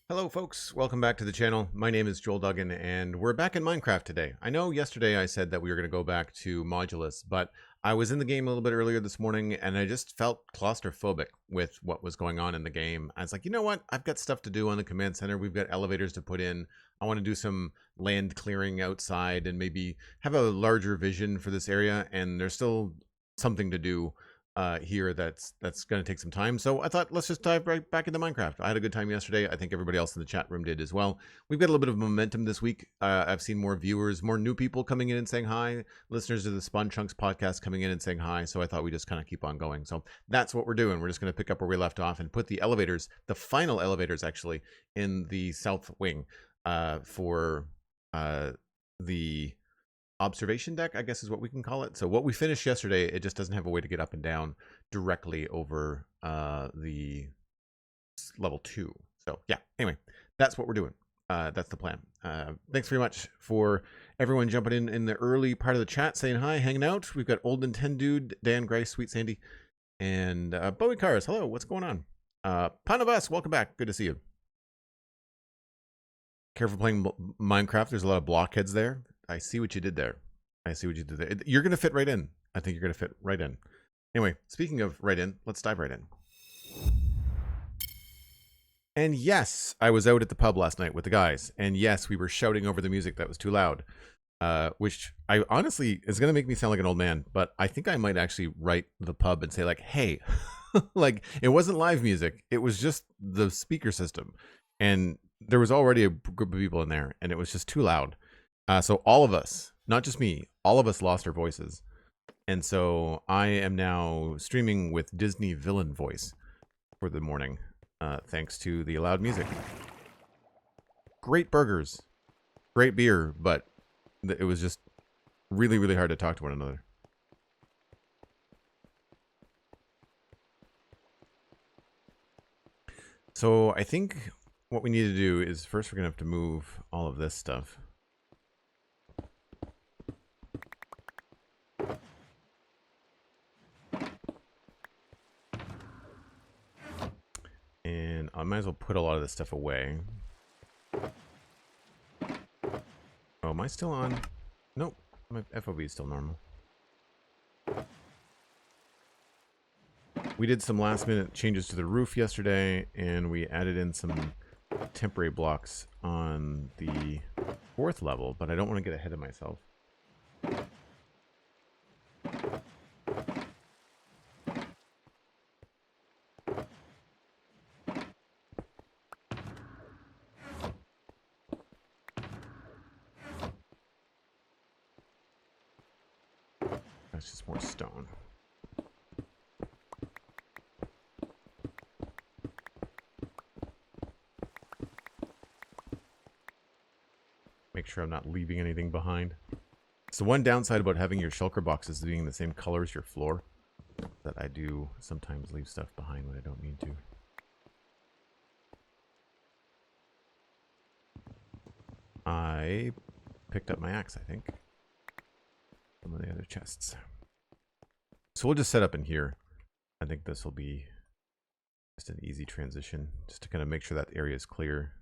Hello folks, welcome back to the channel. My name is Joel Duggan and we're back in Minecraft today. I know yesterday I said that we were going to go back to Modulus, but I was in the game a little bit earlier this morning and I just felt claustrophobic with what was going on in the game. I was like, you know what? I've got stuff to do on the command center. We've got elevators to put in. I want to do some land clearing outside and maybe have a larger vision for this area, and there's still something to do here that's going to take some time. So I thought, let's just dive right back into Minecraft. I had a good time yesterday. I think everybody else in the chat room did as well. We've got a little bit of momentum this week. I've seen more viewers, more new people coming in and saying hi, listeners to the Spawn Chunks podcast coming in and saying hi. So I thought we just kind of keep on going. So that's what we're doing. We're just going to pick up where we left off and put the elevators, the final elevators actually, in the south wing for the observation deck, I guess is what we can call it. So what we finished yesterday, it just doesn't have a way to get up and down directly over the level 2. So yeah, anyway, that's what we're doing. That's the plan. Thanks very much for everyone jumping in the early part of the chat, saying hi, hanging out. We've got Old Nintendo Dude, Dan Grace, SweetSandi, and Bowie Cars. Hello, what's going on? Panavas, welcome back. Good to see you. Careful playing Minecraft. There's a lot of blockheads there. I see what you did there. I see what you did there. You're going to fit right in. I think you're going to fit right in. Anyway, speaking of right in, let's dive right in. And yes, I was out at the pub last night with the guys. And yes, we were shouting over the music that was too loud. Which I honestly is going to make me sound like an old man. But I think I might actually write the pub and say like, hey, like it wasn't live music. It was just the speaker system. And there was already a group of people in there. And it was just too loud. So all of us, not just me, all of us lost our voices. And so I am now streaming with Disney villain voice for the morning, thanks to the loud music. Great burgers, great beer, but it was just really, really hard to talk to one another. So I think what we need to do is first we're going to have to move all of this stuff. And I might as well put a lot of this stuff away. Oh, am I still on? Nope. My FOV is still normal. We did some last minute changes to the roof yesterday, and we added in some temporary blocks on the 4th level, but I don't want to get ahead of myself. That's just more stone. Make sure I'm not leaving anything behind. It's the one downside about having your shulker boxes being the same color as your floor, that I do sometimes leave stuff behind when I don't mean to. I picked up my axe, I think. Some of the other chests. So we'll just set up in here. I think this will be just an easy transition, just to kind of make sure that area is clear.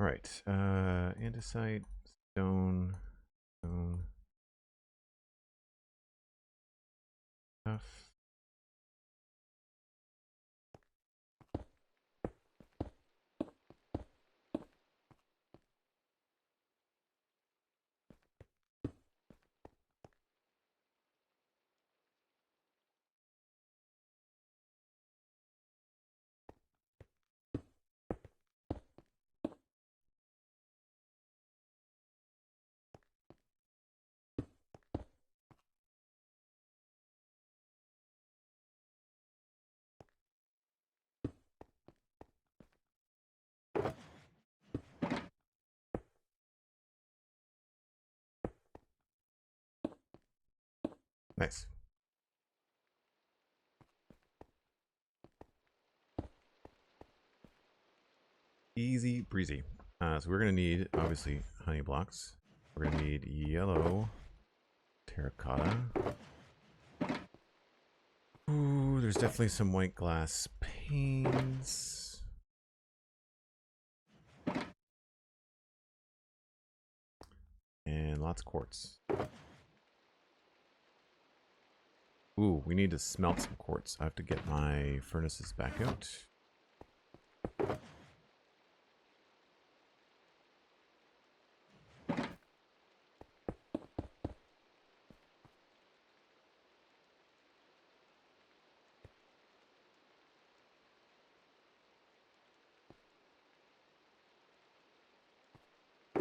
All right, andesite, stone, stuff. Nice. Easy breezy. So we're going to need, obviously, honey blocks. We're going to need yellow terracotta. Ooh, there's definitely some white glass panes. And lots of quartz. Ooh, we need to smelt some quartz. I have to get my furnaces back out.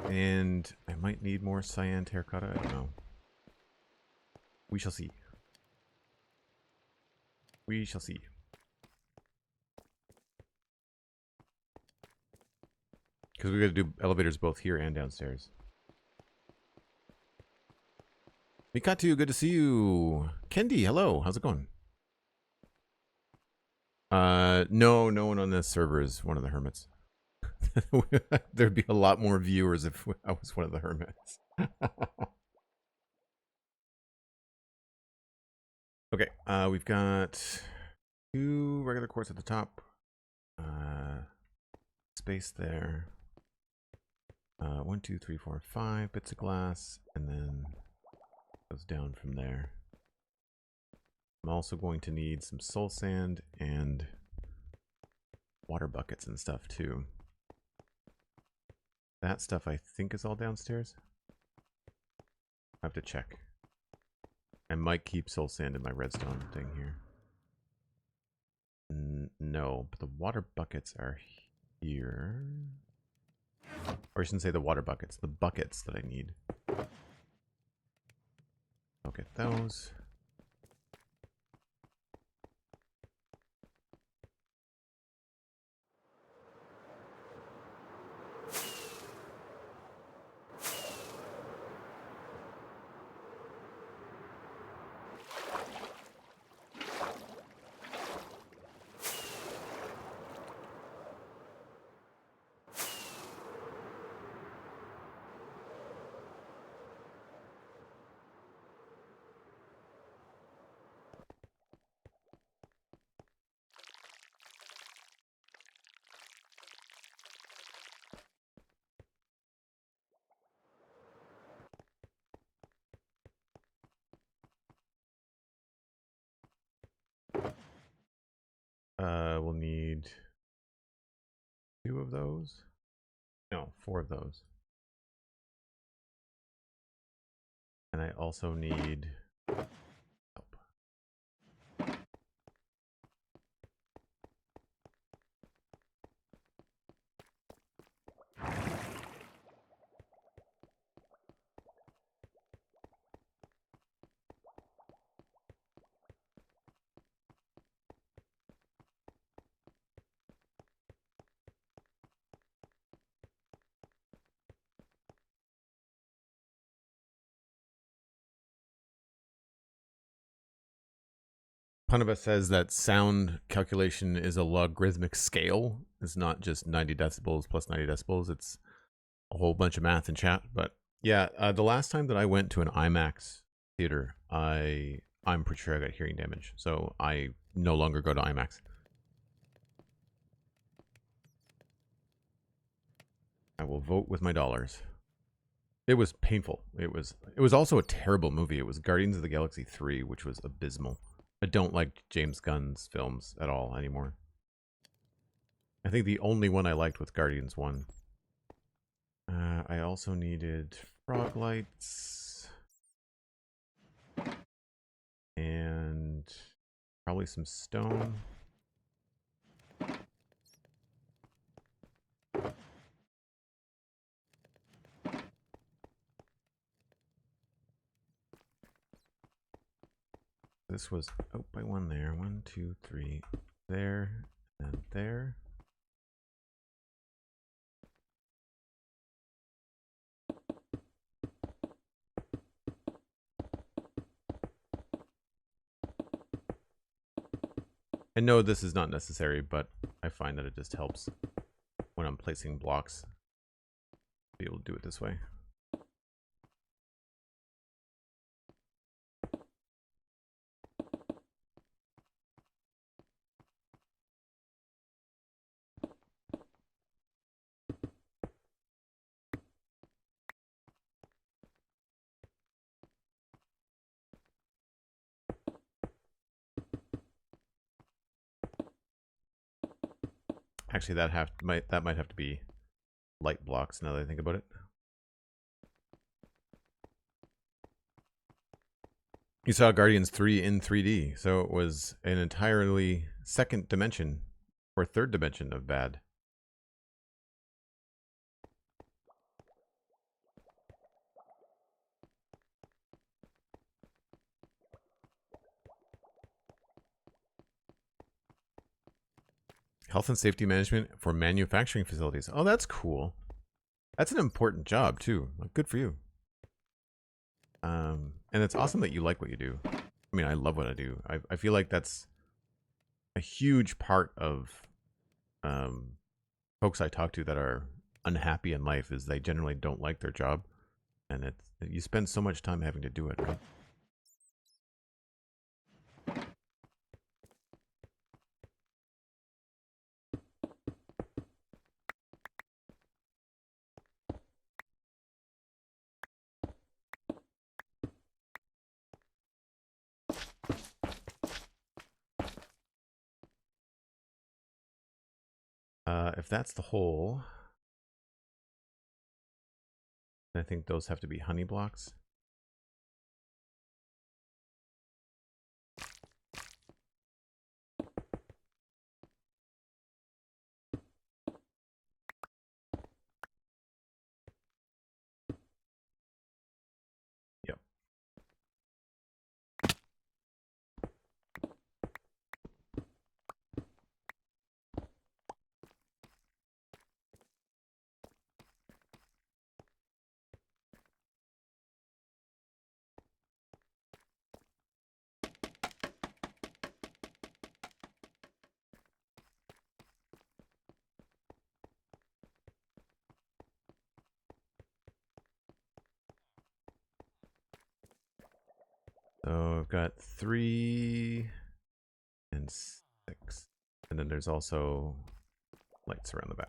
And I might need more cyan terracotta. I don't know. We shall see. We shall see. Because we got to do elevators both here and downstairs. Mikatu, good to see you. Kendi, hello. How's it going? No one on this server is one of the hermits. There'd be a lot more viewers if I was one of the hermits. Okay, we've got 2 regular quartz at the top. Space there. 1, 2, 3, 4, 5 bits of glass, and then goes down from there. I'm also going to need some soul sand and water buckets and stuff too. That stuff I think is all downstairs. I have to check. I might keep soul sand in my redstone thing here. No, but the water buckets are here. Or I shouldn't say the water buckets, the buckets that I need. I'll get those. We'll need 2 of those. No, 4 of those. And I also need help. Punaba says that sound calculation is a logarithmic scale. It's not just 90 decibels plus 90 decibels. It's a whole bunch of math in chat. But yeah, the last time that I went to an IMAX theater, I'm pretty sure I got hearing damage. So I no longer go to IMAX. I will vote with my dollars. It was painful. It was also a terrible movie. It was Guardians of the Galaxy 3, which was abysmal. I don't like James Gunn's films at all anymore. I think the only one I liked was Guardians 1. I also needed frog lights. And probably some stone. This was out by 1 there. 1, 2, 3 there, and there. I know this is not necessary, but I find that it just helps when when I'm placing blocks. Be able to do it this way. Actually, that might have to be light blocks now that I think about it. You saw Guardians 3 in 3D, so it was an entirely second dimension or third dimension of bad. Health and safety management for manufacturing facilities. Oh, that's cool. That's an important job too. Like, good for you. And it's awesome that you like what you do. I mean, I love what I do. I feel like that's a huge part of folks I talk to that are unhappy in life is they generally don't like their job, and you spend so much time having to do it, right? If that's the hole, I think those have to be honey blocks. Yep. So I've got 3 and 6. And then there's also lights around the back.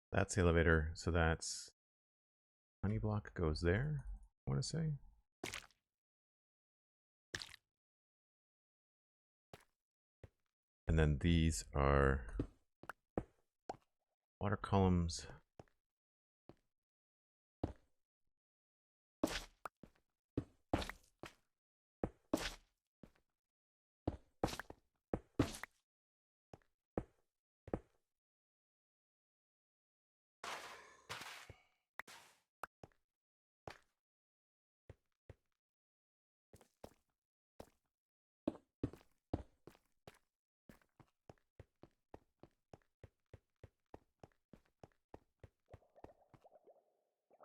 That's the elevator, so that's honey block goes there, I want to say. And then these are water columns.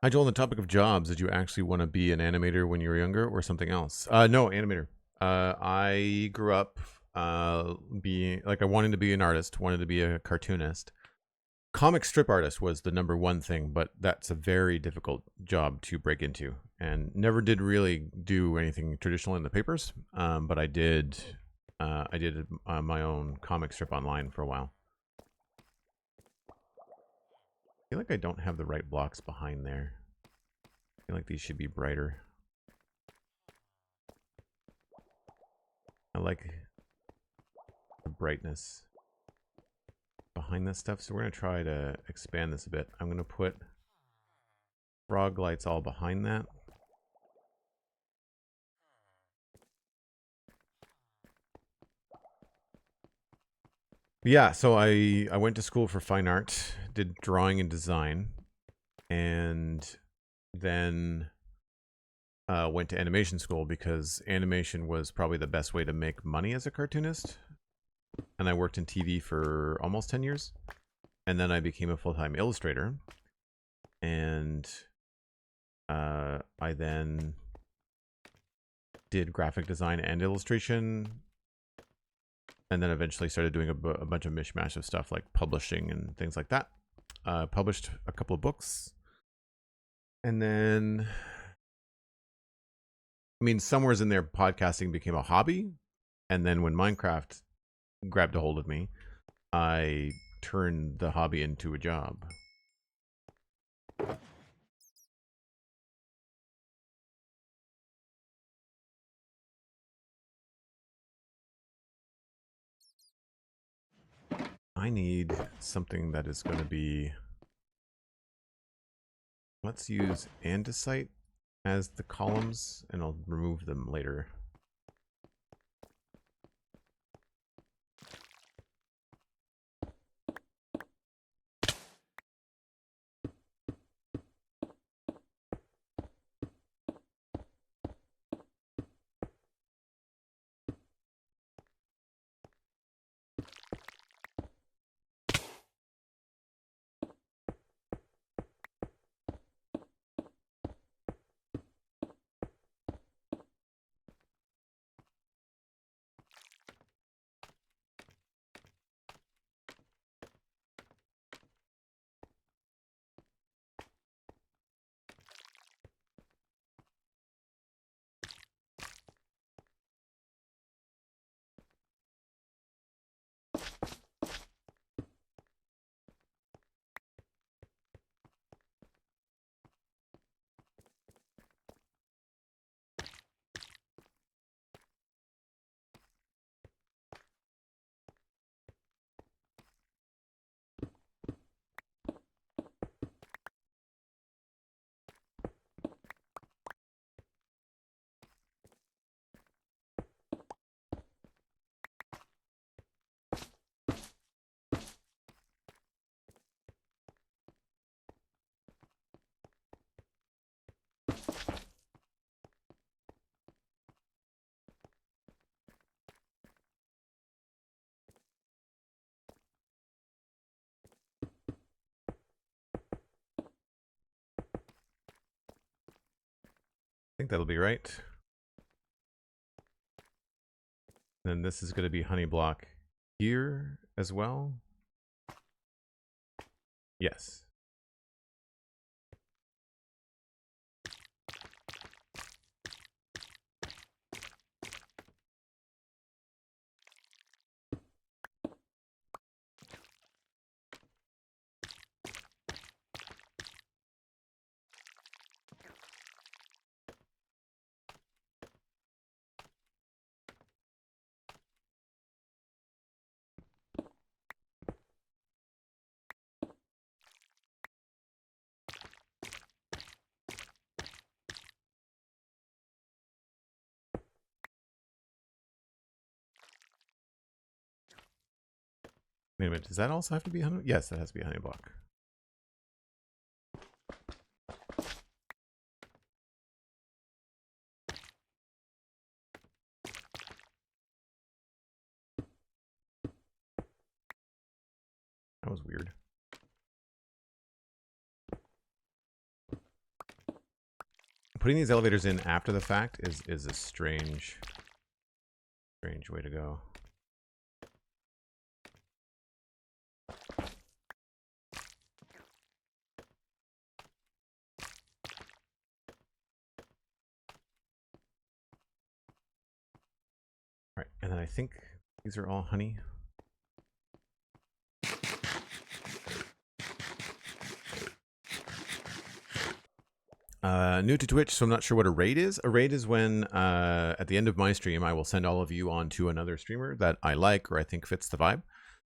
Hi, Joel. On the topic of jobs, did you actually want to be an animator when you were younger or something else? No, animator. I grew up being, like, I wanted to be an artist, wanted to be a cartoonist. Comic strip artist was the #1 thing, but that's a very difficult job to break into, and never did really do anything traditional in the papers. But I did my own comic strip online for a while. I feel like I don't have the right blocks behind there. I feel like these should be brighter. I like the brightness behind this stuff, so we're going to try to expand this a bit. I'm going to put frog lights all behind that. Yeah, so I went to school for fine art, did drawing and design, and then went to animation school because animation was probably the best way to make money as a cartoonist. And I worked in TV for almost 10 years. And then I became a full-time illustrator. And I then did graphic design and illustration. And then eventually started doing a bunch of mishmash of stuff like publishing and things like that. Published a couple of books. And then, I mean, somewheres in there, podcasting became a hobby. And then when Minecraft grabbed a hold of me, I turned the hobby into a job. I need something that is going to be... Let's use andesite as the columns, and I'll remove them later. I think that'll be right. Then this is going to be honey block here as well. Yes. Wait a minute, does that also have to be honey? Yes, that has to be a honey block. That was weird. Putting these elevators in after the fact is a strange way to go. All right, and then I think these are all honey. New to Twitch, so I'm not sure what a raid is. A raid is when, at the end of my stream, I will send all of you on to another streamer that I like or I think fits the vibe.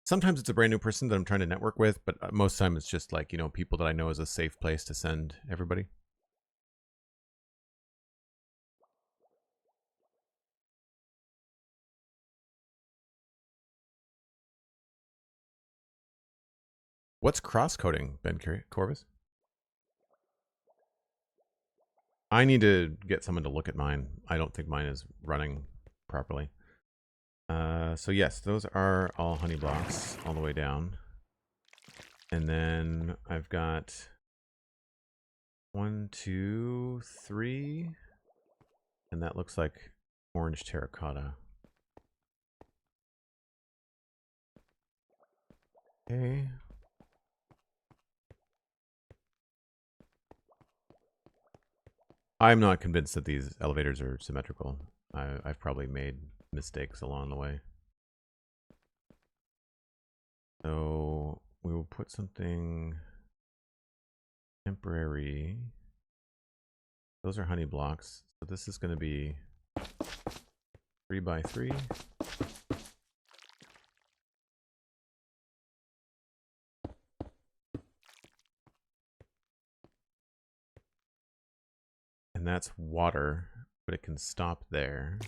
Sometimes it's a brand new person that I'm trying to network with, but most of the time it's just like, you know, people that I know is a safe place to send everybody. What's cross-coding, Ben Corvus? I need to get someone to look at mine. I don't think mine is running properly. So yes, those are all honey blocks all the way down. And then I've got 1, 2, 3. And that looks like orange terracotta. Okay. I'm not convinced that these elevators are symmetrical. I've probably made mistakes along the way. So we will put something temporary. Those are honey blocks. So this is going to be 3 by 3. And that's water, but it can stop there.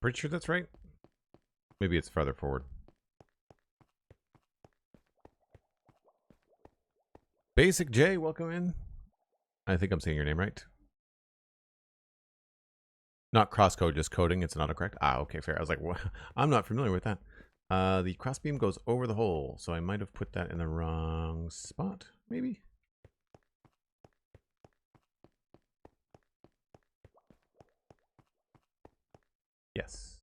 Pretty sure that's right. Maybe it's farther forward. Basic J, welcome in. I think I'm saying your name right. Not crosscode, just coding. It's an autocorrect. Ah, okay, fair. I was like, what? I'm not familiar with that. The crossbeam goes over the hole, so I might have put that in the wrong spot, maybe? Yes.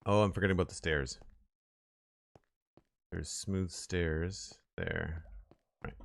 Oh, I'm forgetting about the stairs. There's smooth stairs there. Right.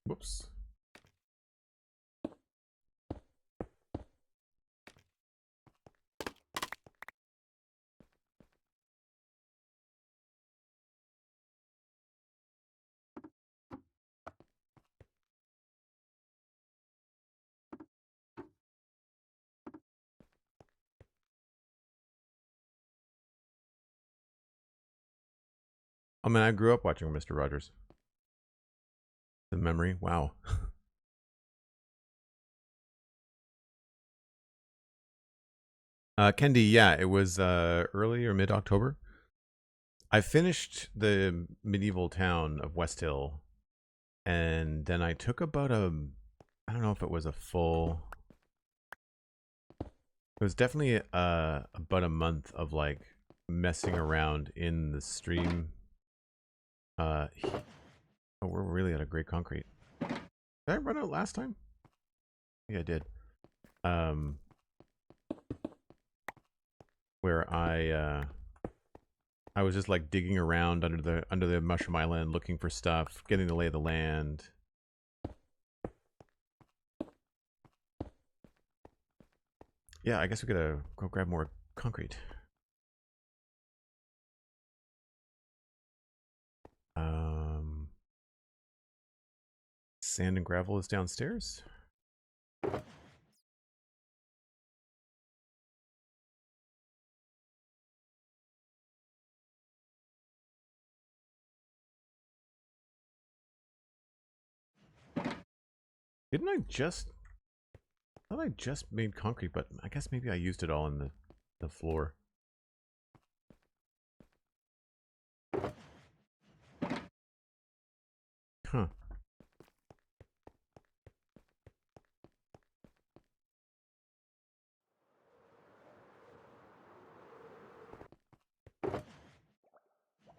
Whoops. I mean, I grew up watching Mr. Rogers. The memory, wow. Kendi, yeah, it was early or mid-October. I finished the medieval town of West Hill, and then I took about I don't know if it was a full, it was definitely about a month of like messing around in the stream. Oh, we're really at a great concrete. Did I run out last time? Yeah, I did. Where I was just like digging around under the mushroom island, looking for stuff, getting the lay of the land. Yeah, I guess we gotta go grab more concrete. Sand and gravel is downstairs. Didn't I just? I thought I just made concrete, but I guess maybe I used it all in the floor. Huh.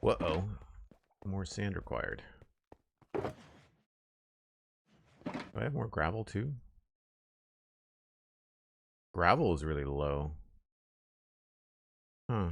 Uh-oh. More sand required. Do I have more gravel too? Gravel is really low. Huh.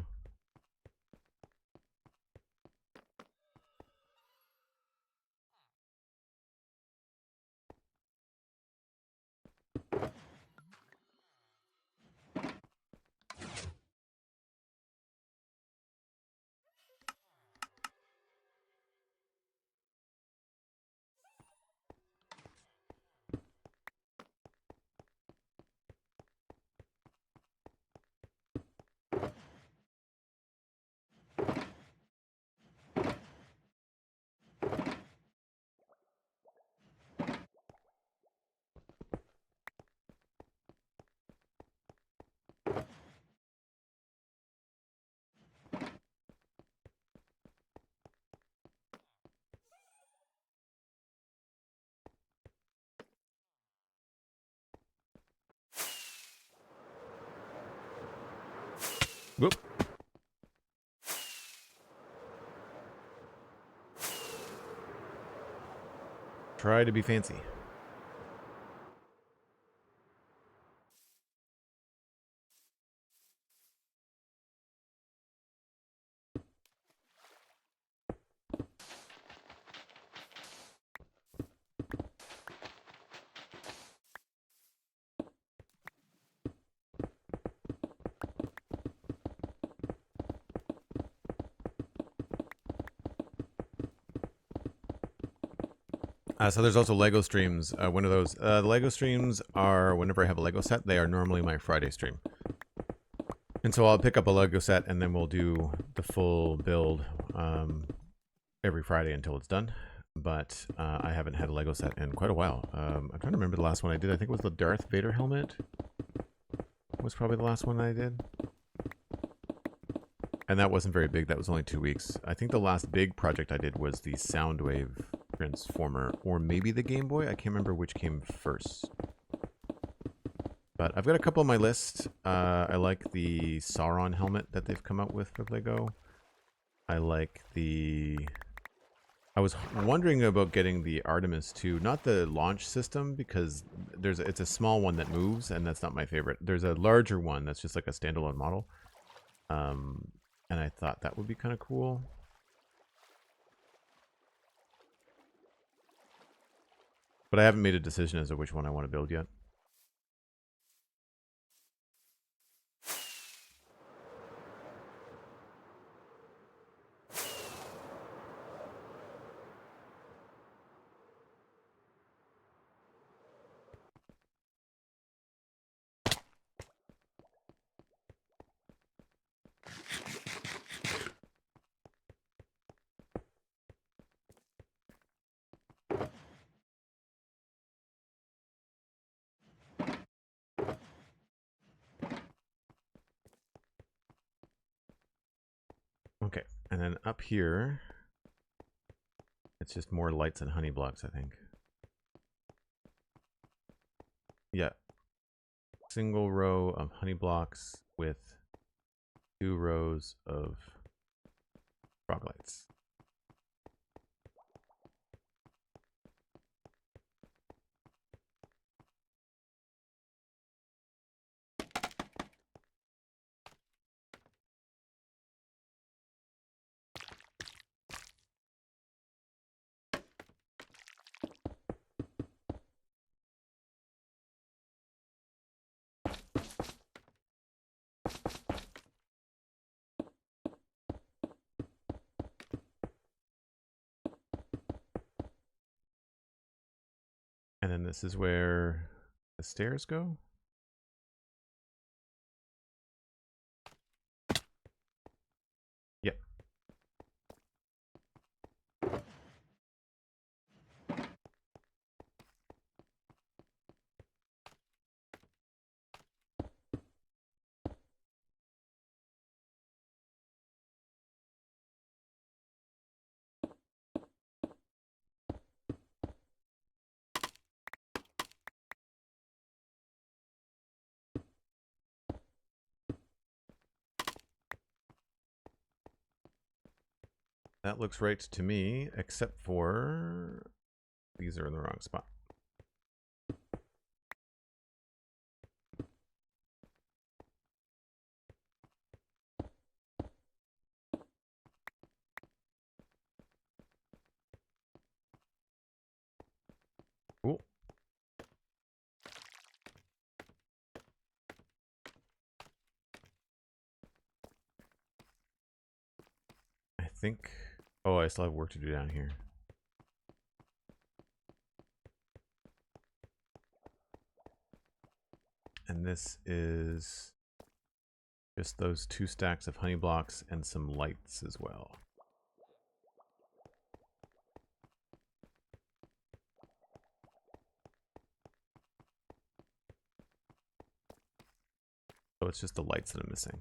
Whoop. Try to be fancy. So there's also Lego streams. One of those. The Lego streams are whenever I have a Lego set. They are normally my Friday stream. And so I'll pick up a Lego set and then we'll do the full build every Friday until it's done. But I haven't had a Lego set in quite a while. I'm trying to remember the last one I did. I think it was the Darth Vader helmet. Was probably the last one I did. And that wasn't very big. That was only 2 weeks. I think the last big project I did was the Soundwave Transformer, or maybe the Game Boy. I can't remember which came first. But I've got a couple on my list. I like the Sauron helmet that they've come out with for Lego. I like the... I was wondering about getting the Artemis 2, not the launch system, because it's a small one that moves, and that's not my favorite. There's a larger one that's just like a standalone model. And I thought that would be kind of cool. but I haven't made a decision as to which one I want to build yet. Okay, and then up here, it's just more lights and honey blocks, I think. Yeah. Single row of honey blocks with 2 rows of frog lights. And then this is where the stairs go. Yep. That looks right to me, except for these are in the wrong spot. Cool. I think, oh, I still have work to do down here. And this is just those 2 stacks of honey blocks and some lights as well. So it's just the lights that I'm missing.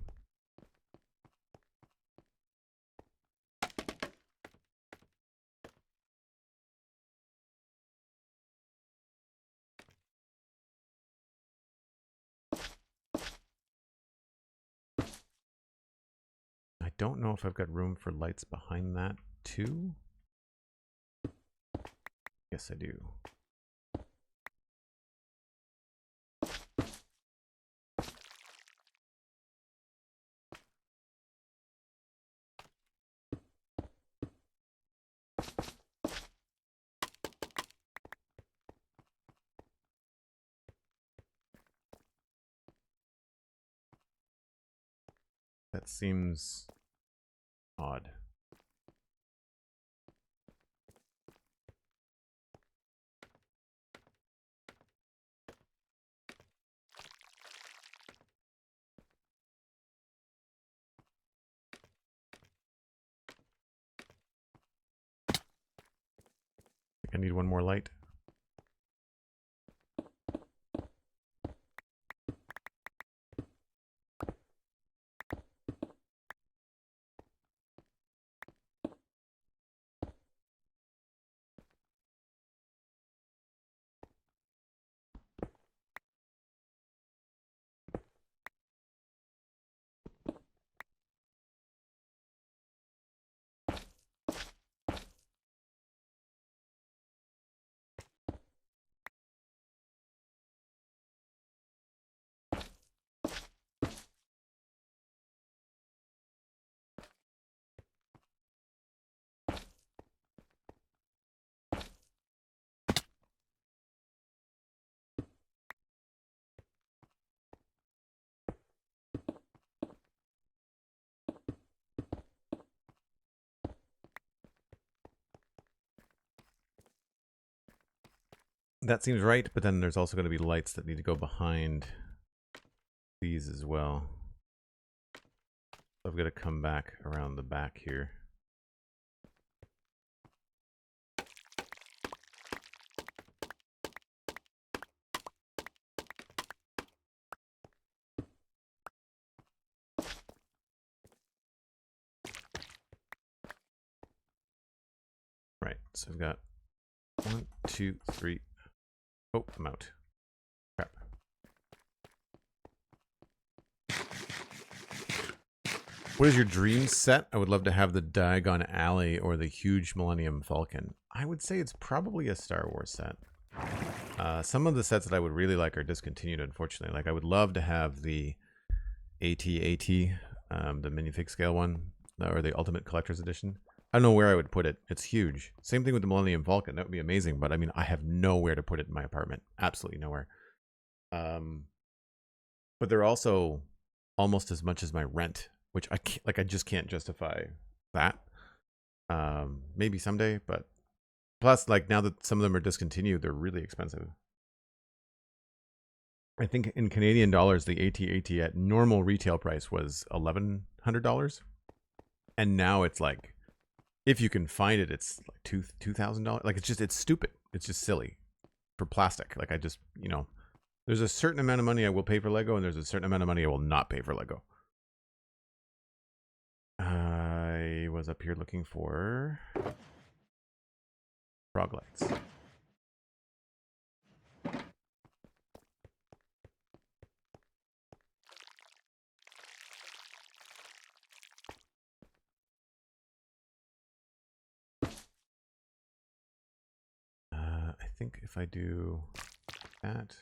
I don't know if I've got room for lights behind that too. Yes, I do. That seems odd. I need one more light. That seems right, but then there's also going to be lights that need to go behind these as well. So I've got to come back around the back here. Right, so I've got 1, 2, 3. Oh, I'm out. Crap. What is your dream set? I would love to have the Diagon Alley or the huge Millennium Falcon. I would say it's probably a Star Wars set. Some of the sets that I would really like are discontinued, unfortunately. Like, I would love to have the AT-AT, the minifig scale one, or the Ultimate Collector's Edition. I don't know where I would put it. It's huge. Same thing with the Millennium Falcon. That would be amazing, but I mean, I have nowhere to put it in my apartment. Absolutely nowhere. But they're also almost as much as my rent, which I can't, like, I just can't justify that. Maybe someday, but plus, like, now that some of them are discontinued, they're really expensive. I think in Canadian dollars, the AT-AT at normal retail price was $1,100, and now it's like, if you can find it, it's like $2,000. Like, it's stupid. It's just silly for plastic. Like, I just, you know, there's a certain amount of money I will pay for Lego, and there's a certain amount of money I will not pay for Lego. I was up here looking for frog lights. I think if I do that.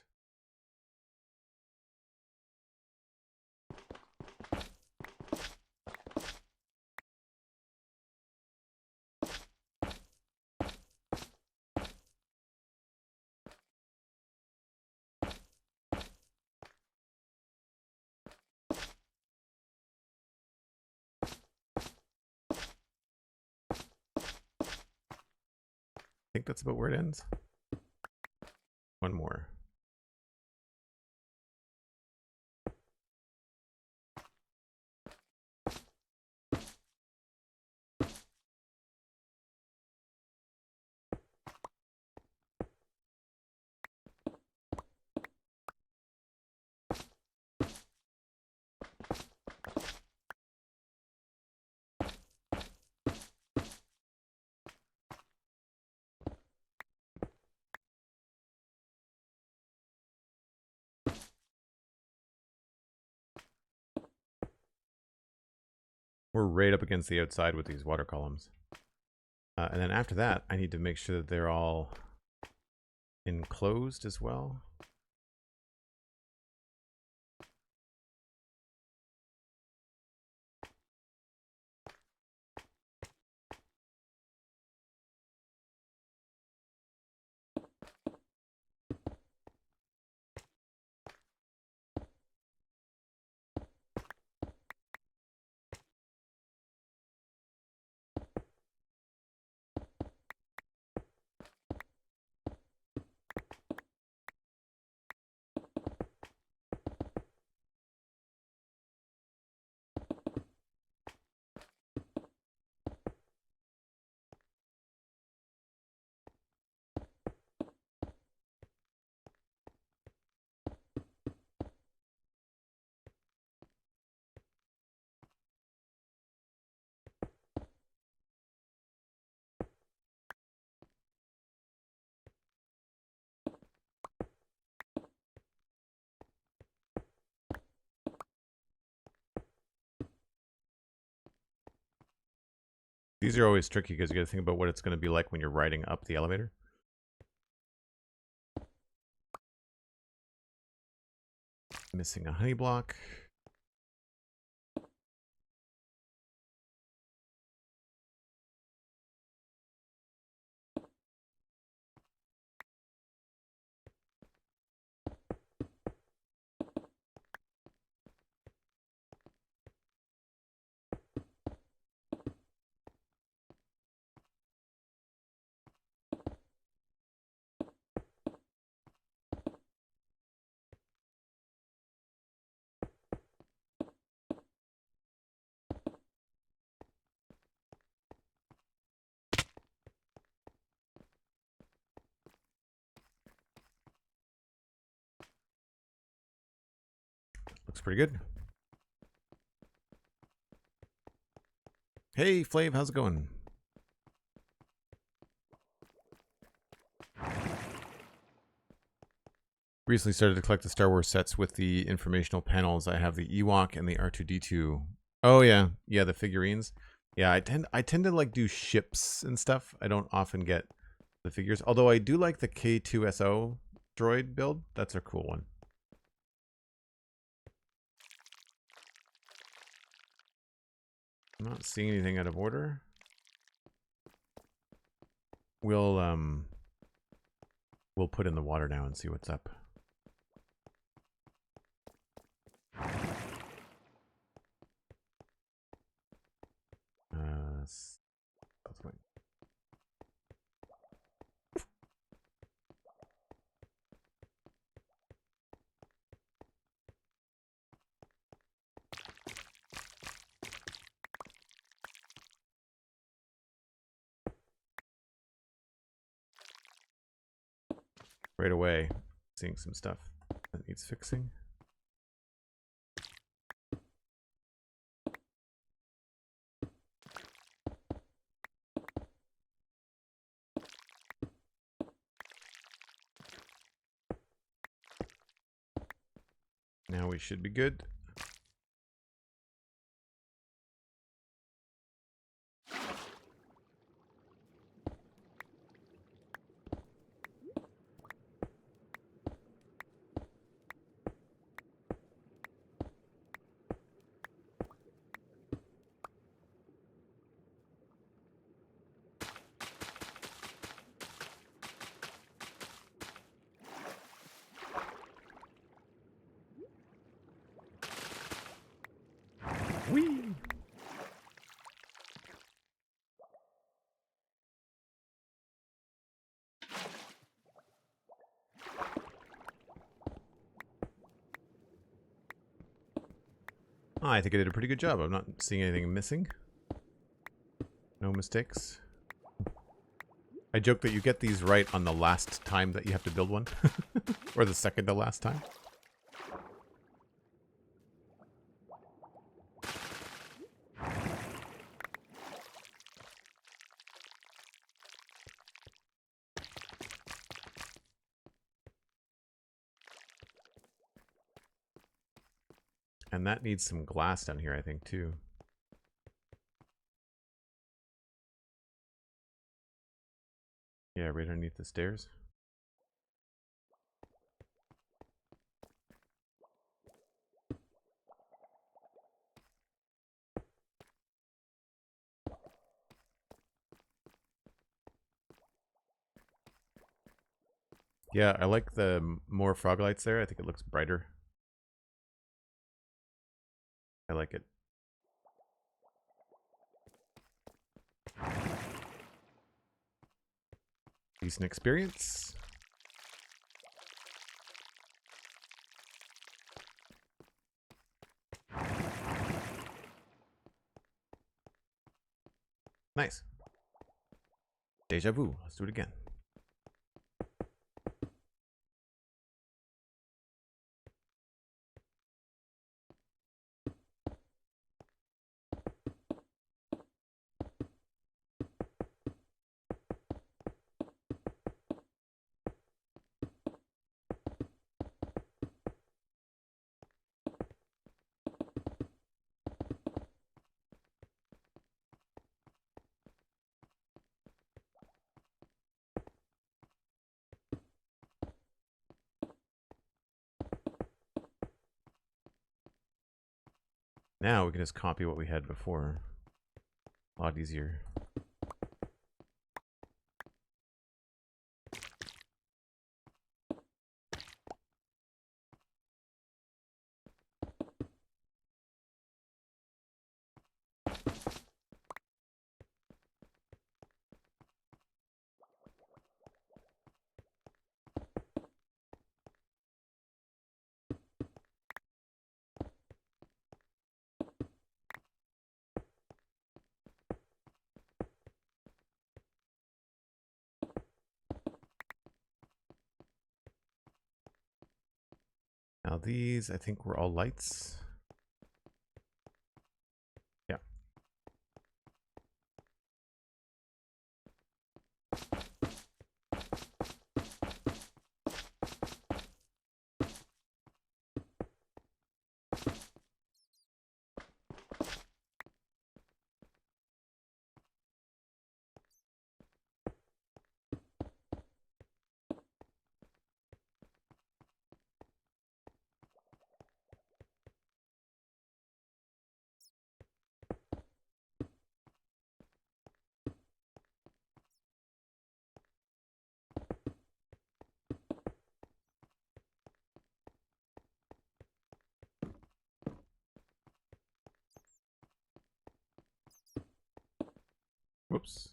I think that's about where it ends. One more. We're right up against the outside with these water columns. And then after that, I need to make sure that they're all enclosed as well. These are always tricky because you got to think about what it's going to be like when you're riding up the elevator. Missing a honey block. Looks pretty good. Hey, Flav, how's it going? Recently started to collect the Star Wars sets with the informational panels. I have the Ewok and the R2-D2. Oh yeah, yeah, the figurines. Yeah, I tend to like do ships and stuff. I don't often get the figures, although I do like the K2SO droid build. That's a cool one. I'm not seeing anything out of order. We'll put in the water now and see what's up. Right away, seeing some stuff that needs fixing. Now we should be good. Whee! I think I did a pretty good job. I'm not seeing anything missing. No mistakes. I joke that you get these right on the last time that you have to build one. Or the second to last time. And that needs some glass down here, I think, too. Yeah, right underneath the stairs. Yeah, I like the more frog lights there. I think it looks brighter. I like it. Decent experience. Nice. Deja vu. Let's do it again. Now we can just copy what we had before. A lot easier. these, I think, were all lights. Yeah. Whoops.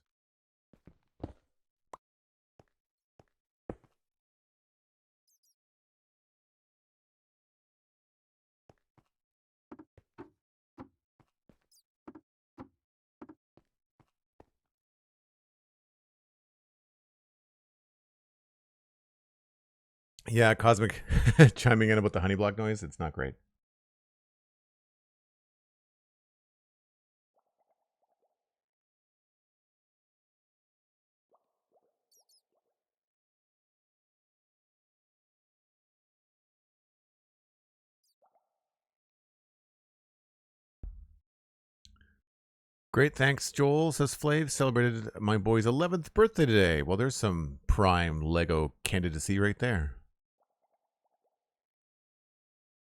Yeah, Cosmic chiming in about the honey block noise. It's not great. Great, thanks, Joel, says Flav. Celebrated my boy's 11th birthday today. Well, there's some prime Lego candidacy right there.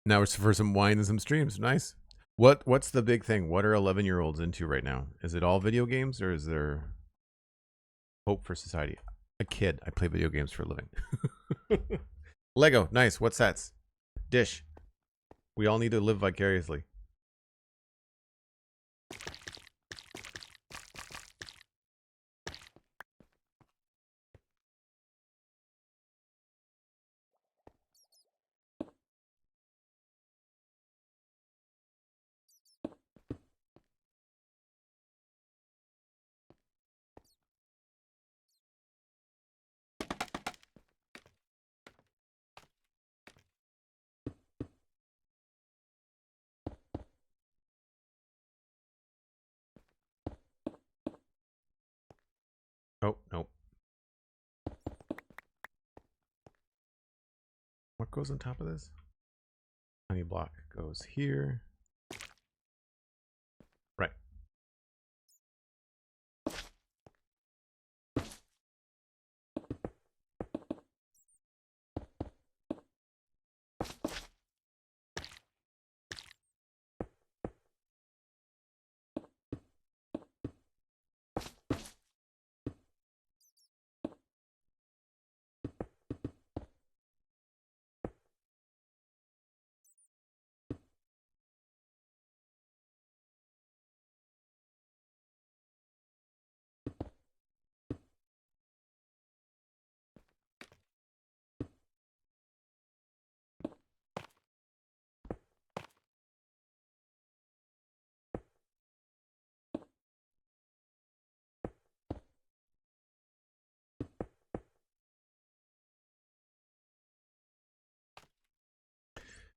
Now it's for some wine and some streams. Nice. What's the big thing? What are 11-year-olds into right now? Is it all video games, or is there hope for society? A kid. I play video games for a living. Lego. Nice. What sets? Dish. We all need to live vicariously. Oh, nope. What goes on top of this? Honey block goes here. Right.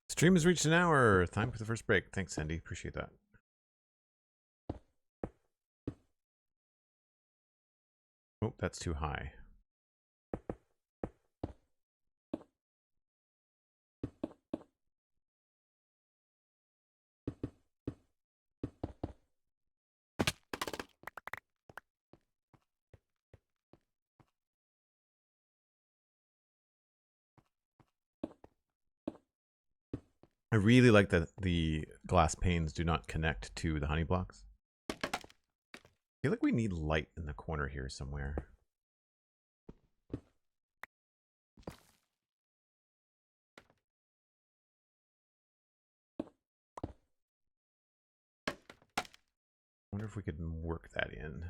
Stream has reached an hour. Time for the first break. Thanks, Sandy. Appreciate that. Oh, that's too high. I really like that the glass panes do not connect to the honey blocks. I feel like we need light in the corner here somewhere. I wonder if we could work that in.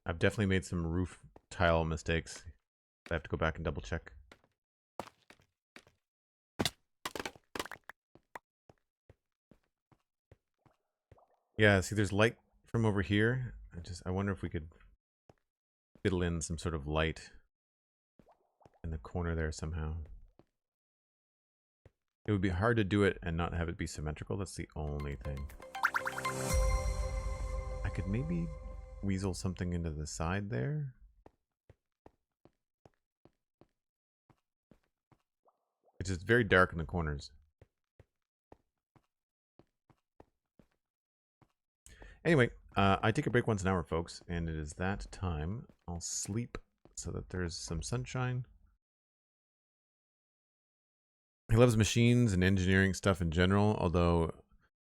I've definitely made some roof tile mistakes. I have to go back and double check. Yeah, see there's light from over here. I wonder if we could fiddle in some sort of light in the corner there somehow. It would be hard to do it and not have it be symmetrical. That's the only thing. I could maybe weasel something into the side there. It's just very dark in the corners. Anyway, I take a break once an hour, folks, and it is that time. I'll sleep so that there's some sunshine. He loves machines and engineering stuff in general, although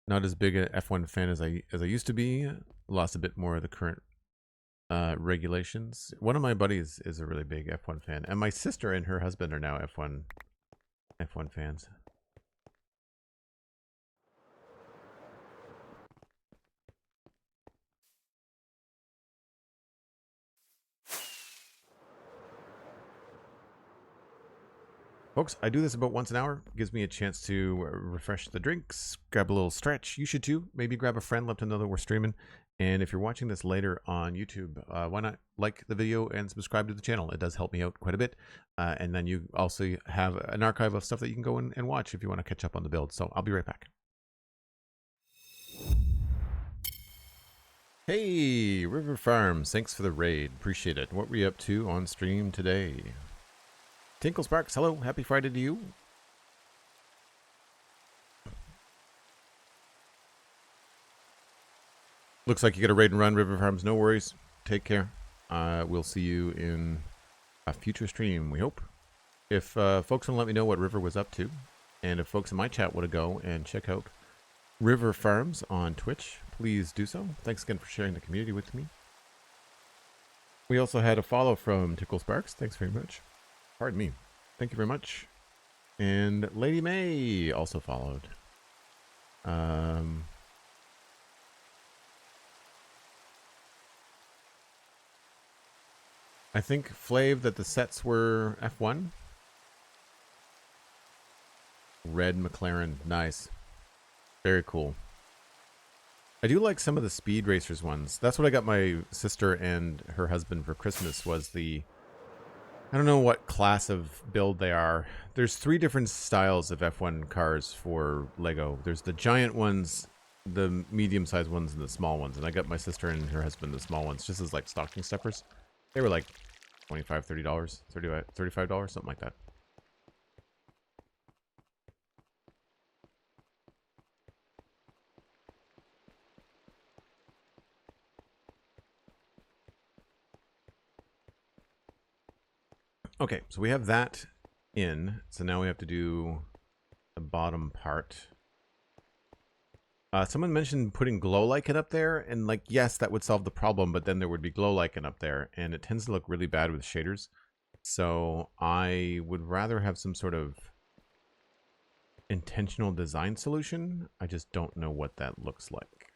not as big an F1 fan as I used to be. Lost a bit more of the current regulations. One of my buddies is a really big F1 fan, and my sister and her husband are now F1 fans. Folks, I do this about once an hour. It gives me a chance to refresh the drinks, grab a little stretch. You should too. Maybe grab a friend, let them know that we're streaming. And if you're watching this later on YouTube, why not like the video and subscribe to the channel? It does help me out quite a bit. And then you also have an archive of stuff that you can go in and watch if you want to catch up on the build. So I'll be right back. Hey, River Farms, thanks for the raid. Appreciate it. What were you up to on stream today? Tinkle Sparks, hello. Happy Friday to you. Looks like you got a raid and run, River Farms. No worries. Take care. We'll see you in a future stream, we hope. If folks want to let me know what River was up to, and if folks in my chat want to go and check out River Farms on Twitch, please do so. Thanks again for sharing the community with me. We also had a follow from Tickle Sparks. Thanks very much. Pardon me. Thank you very much. And Lady May also followed. I think Flav that the sets were F1. Red McLaren. Nice. Very cool. I do like some of the Speed Racers ones. That's what I got my sister and her husband for Christmas, was the... I don't know what class of build they are. There's 3 different styles of F1 cars for Lego. There's the giant ones, the medium-sized ones, and the small ones. And I got my sister and her husband the small ones, just as like stocking stuffers. They were like $25, $30, $35, something like that. Okay, so we have that in. So now we have to do the bottom part. Someone mentioned putting glow lichen up there, and like, yes, that would solve the problem, but then there would be glow lichen up there, and it tends to look really bad with shaders. So I would rather have some sort of intentional design solution. I just don't know what that looks like.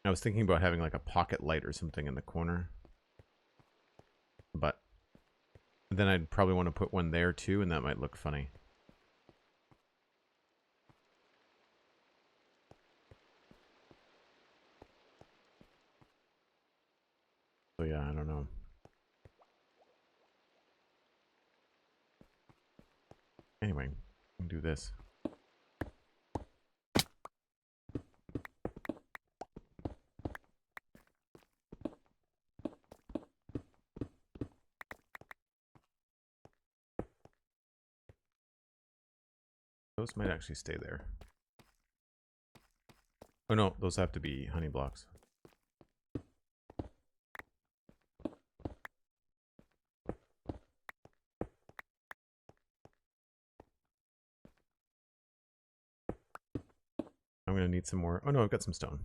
I was thinking about having like a pocket light or something in the corner. But then I'd probably want to put one there too, and that might look funny. So yeah, I don't know. Anyway, we can do this. Those might actually stay there. Oh no, those have to be honey blocks. I'm gonna need some more. Oh no, I've got some stone.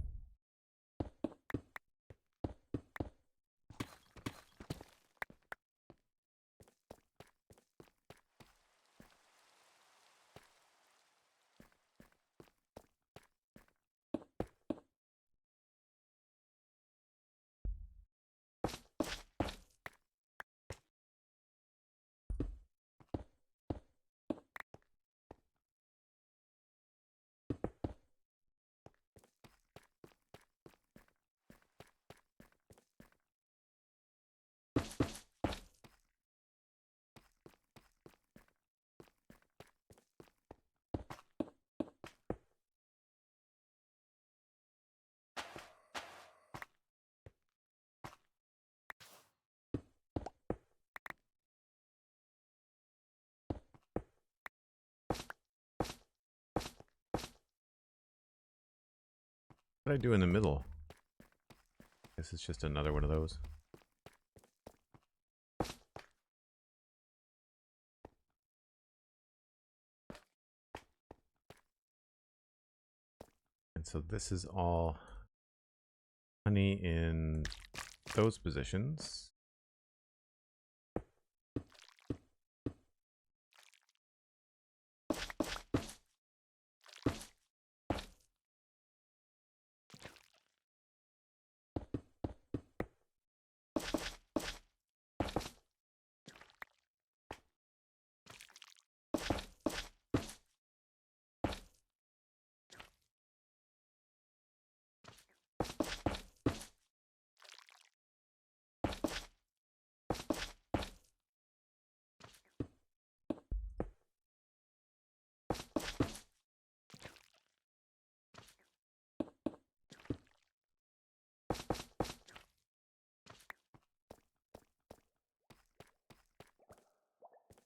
What did I do in the middle? This is just another one of those. And so this is all honey in those positions.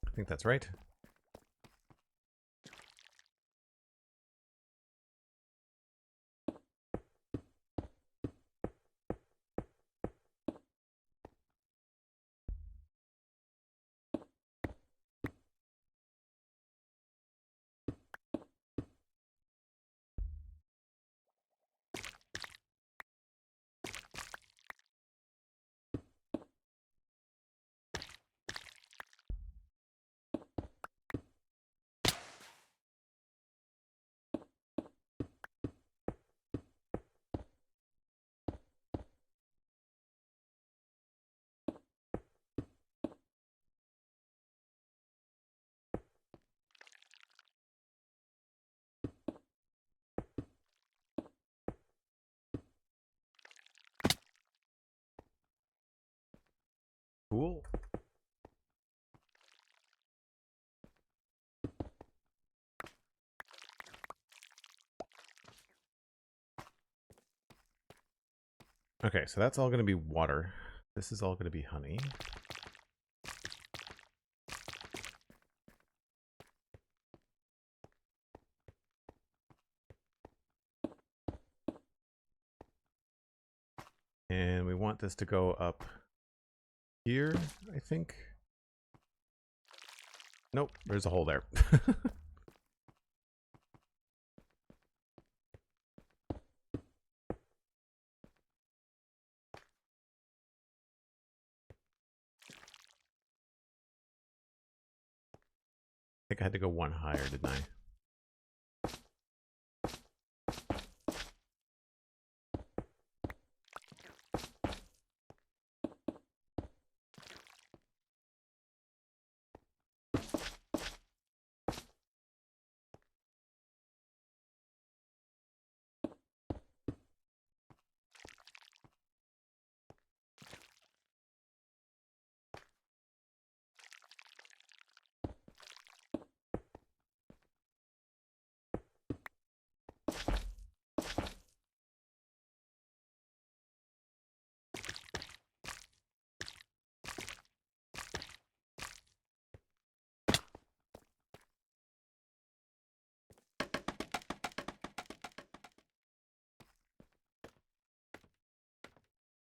I think that's right. Cool. Okay, so that's all going to be water. This is all going to be honey. And we want this to go up here, I think. Nope, there's a hole there. I think I had to go one higher, didn't I?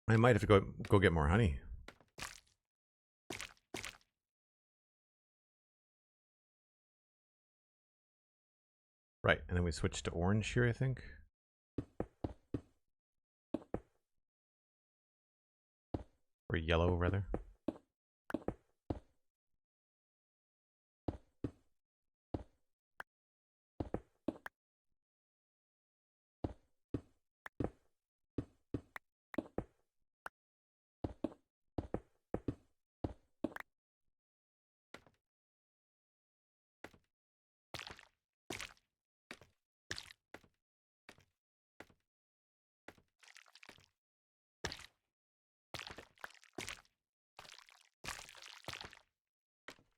I might have to go get more honey. Right, and then we switch to orange here, I think. Or yellow, rather.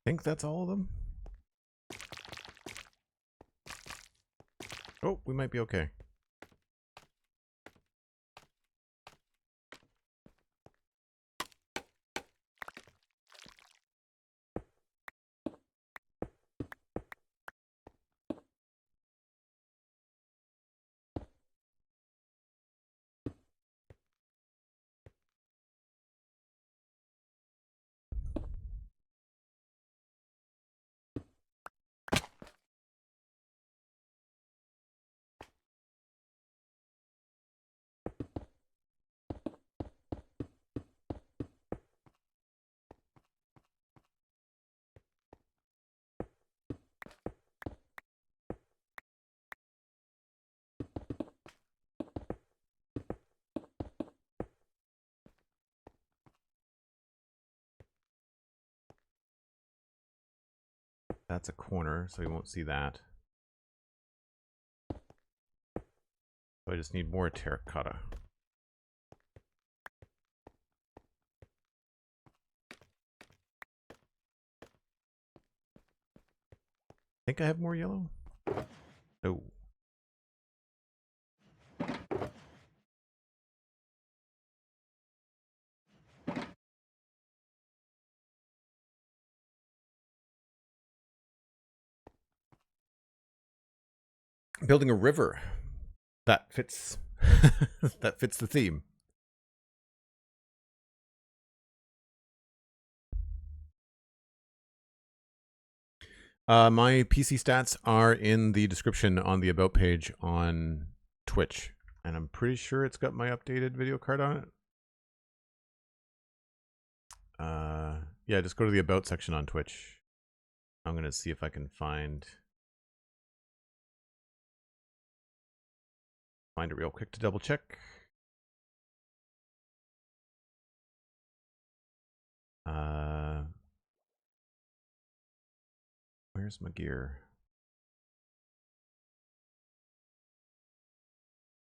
I think that's all of them. Oh, we might be okay. That's a corner, so you won't see that. So I just need more terracotta. I think I have more yellow. Oh. Building a river. That fits that fits the theme. My PC stats are in the description on the About page on Twitch. And I'm pretty sure it's got my updated video card on it. Yeah, just go to the About section on Twitch. I'm going to see if I can find it real quick to double check. Where's my gear?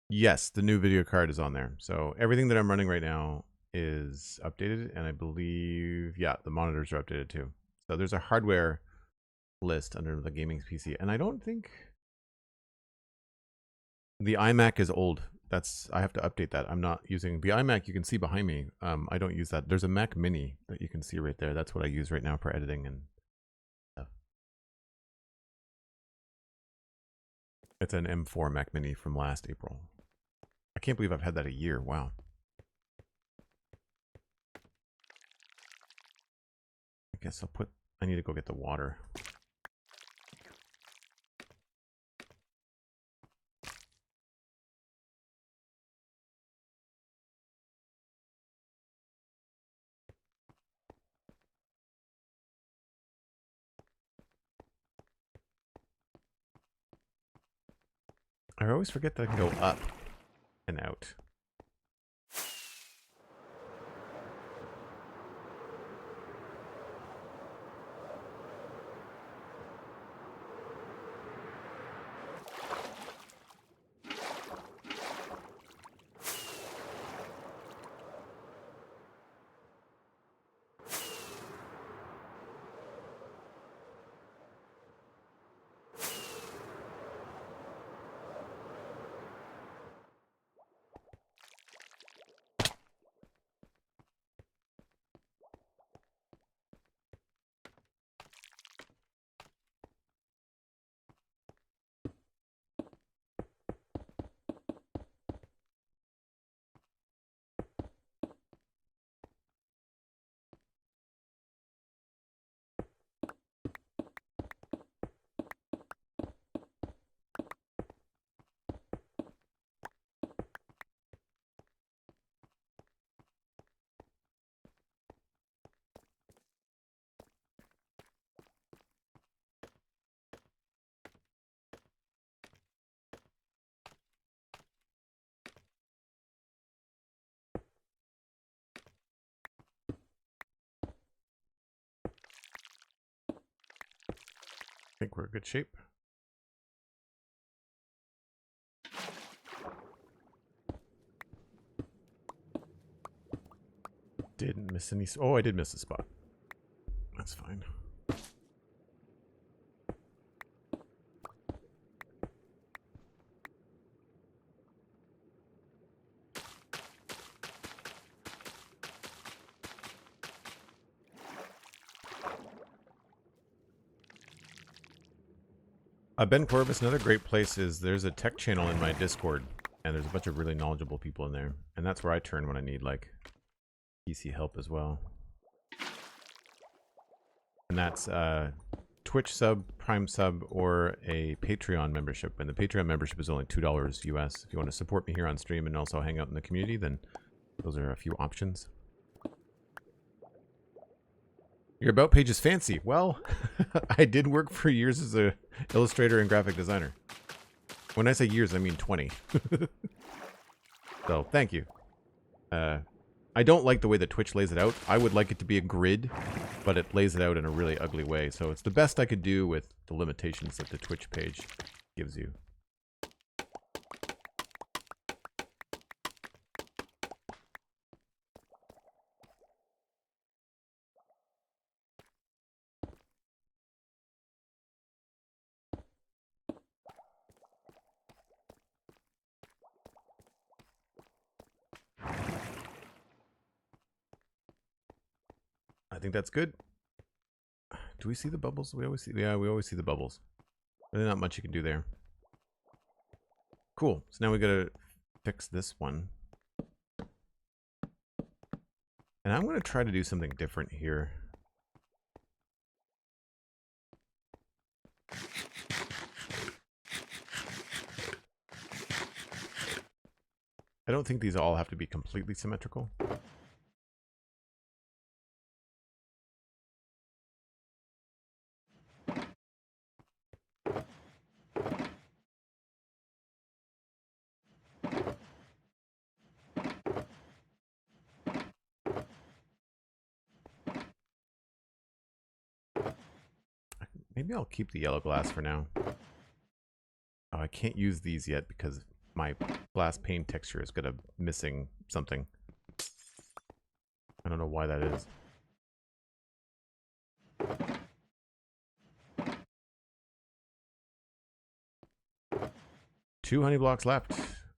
Yes, the new video card is on there. So everything that I'm running right now is updated, and I believe, yeah, the monitors are updated too. So there's a hardware list under the gaming PC, and I don't think the iMac is old. I have to update that. I'm not using the iMac. You can see behind me. I don't use that. There's a Mac Mini that you can see right there. That's what I use right now for editing and stuff. It's an M4 Mac Mini from last April. I can't believe I've had that a year. Wow. I guess I need to go get the water. I always forget that I can go up and out. I think we're in good shape. Didn't miss any. Oh, I did miss a spot. That's fine. Ben Corbus, another great place is there's a tech channel in my Discord, and there's a bunch of really knowledgeable people in there, and that's where I turn when I need like PC help as well. And that's Twitch sub, Prime sub, or a Patreon membership. And the Patreon membership is only $2 US. If you want to support me here on stream and also hang out in the community, then those are a few options. Your About page is fancy. Well, I did work for years as an illustrator and graphic designer. When I say years, I mean 20. So, thank you. I don't like the way the Twitch lays it out. I would like it to be a grid, but it lays it out in a really ugly way. So it's the best I could do with the limitations that the Twitch page gives you. I think that's good. Do we see the bubbles? We always see, yeah, we always see the bubbles. There's not much you can do there. Cool. So now we gotta fix this one. And I'm gonna try to do something different here. I don't think these all have to be completely symmetrical. Maybe I'll keep the yellow glass for now. Oh, I can't use these yet because my glass pane texture is gonna missing something. I don't know why that is. Two honey blocks left.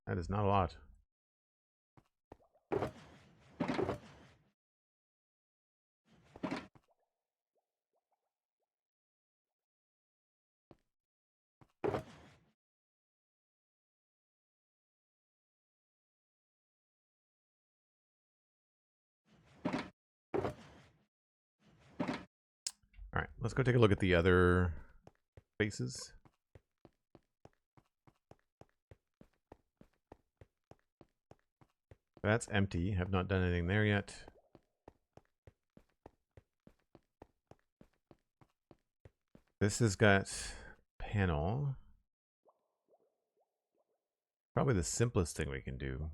That is not a lot. All right, let's go take a look at the other faces. That's empty. Have not done anything there yet. This has got panel. Probably the simplest thing we can do.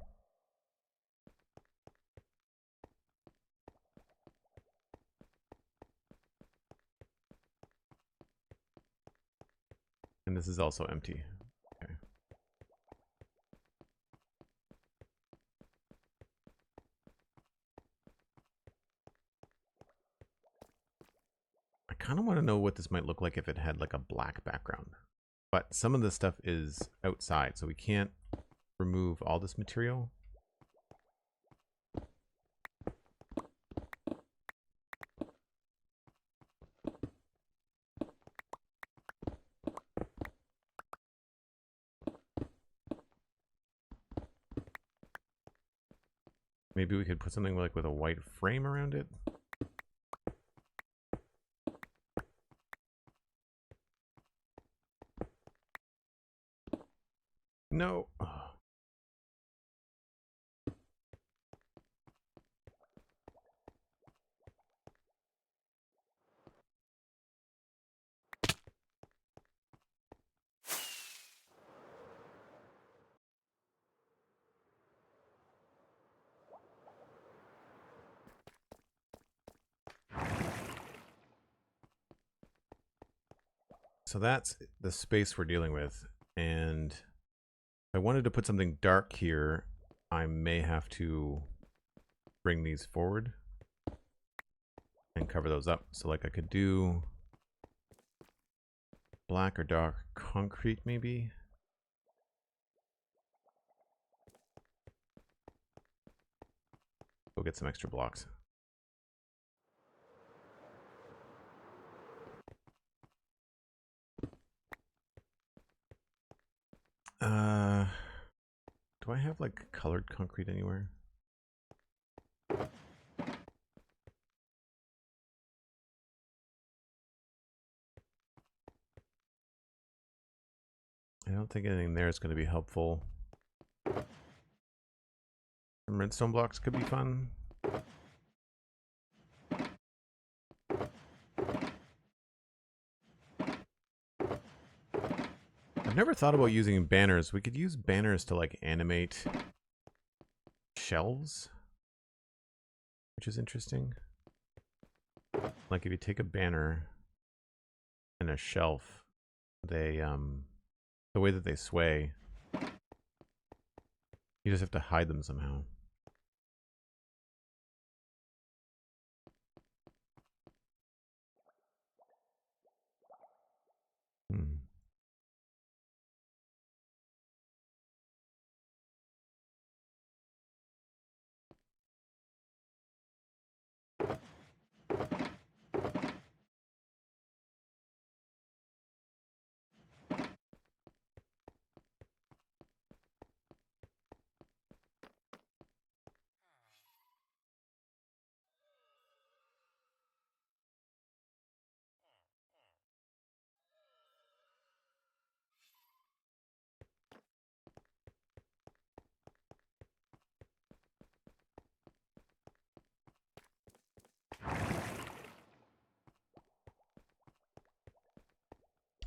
And this is also empty. Okay. I kind of want to know what this might look like if it had like a black background. But some of the stuff is outside, so we can't remove all this material. Maybe we could put something like with a white frame around it. No. Oh. So that's the space we're dealing with. And if I wanted to put something dark here, I may have to bring these forward and cover those up. So like I could do black or dark concrete maybe. Go get some extra blocks. Do I have like colored concrete anywhere? I don't think anything there is going to be helpful. Some redstone blocks could be fun. I've never thought about using banners. We could use banners to like animate shelves. which is interesting. Like if you take a banner and a shelf, they the way that they sway, you just have to hide them somehow.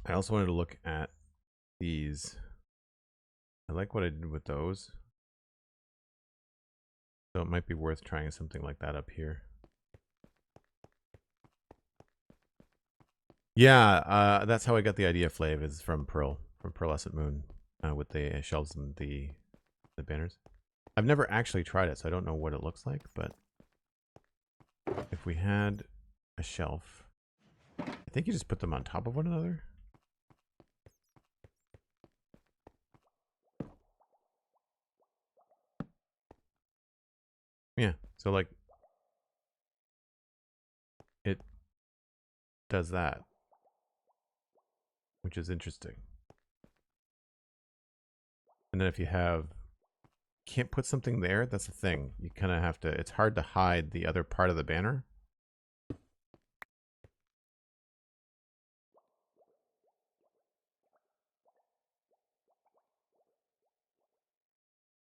I also wanted to look at these. I like what I did with those. So it might be worth trying something like that up here. Yeah, that's how I got the idea, Flav, is from Pearlescent Moon, with the shelves and the banners. I've never actually tried it, so I don't know what it looks like, but if we had a shelf, I think you just put them on top of one another. Yeah, so like it does that, which is interesting. And then if you can't put something there, that's the thing. You kind of have to, it's hard to hide the other part of the banner.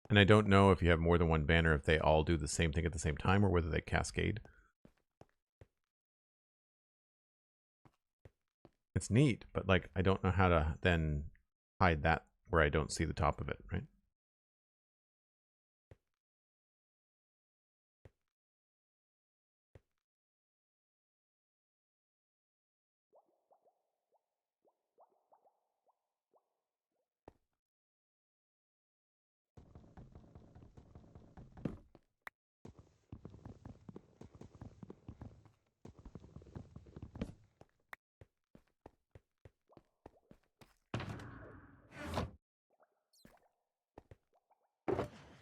And I don't know if you have more than one banner, if they all do the same thing at the same time or whether they cascade. It's neat, but like I don't know how to then hide that where I don't see the top of it, right?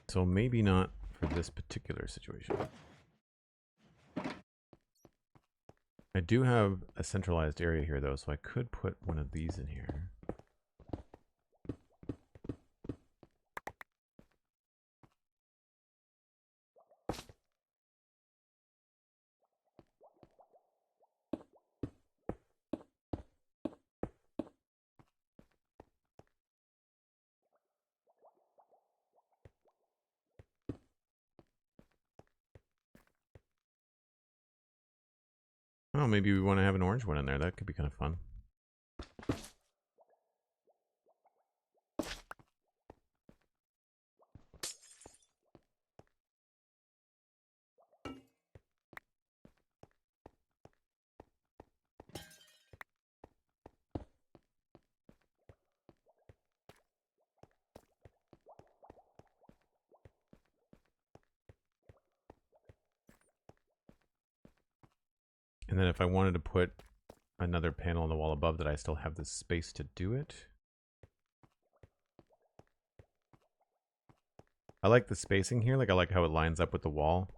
So maybe not for this particular situation. I do have a centralized area here though, so I could put one of these in here. Oh, maybe we want to have an orange one in there. That could be kind of fun. And then if I wanted to put another panel on the wall above that, I still have the space to do it. I like the spacing here. Like I like how it lines up with the wall.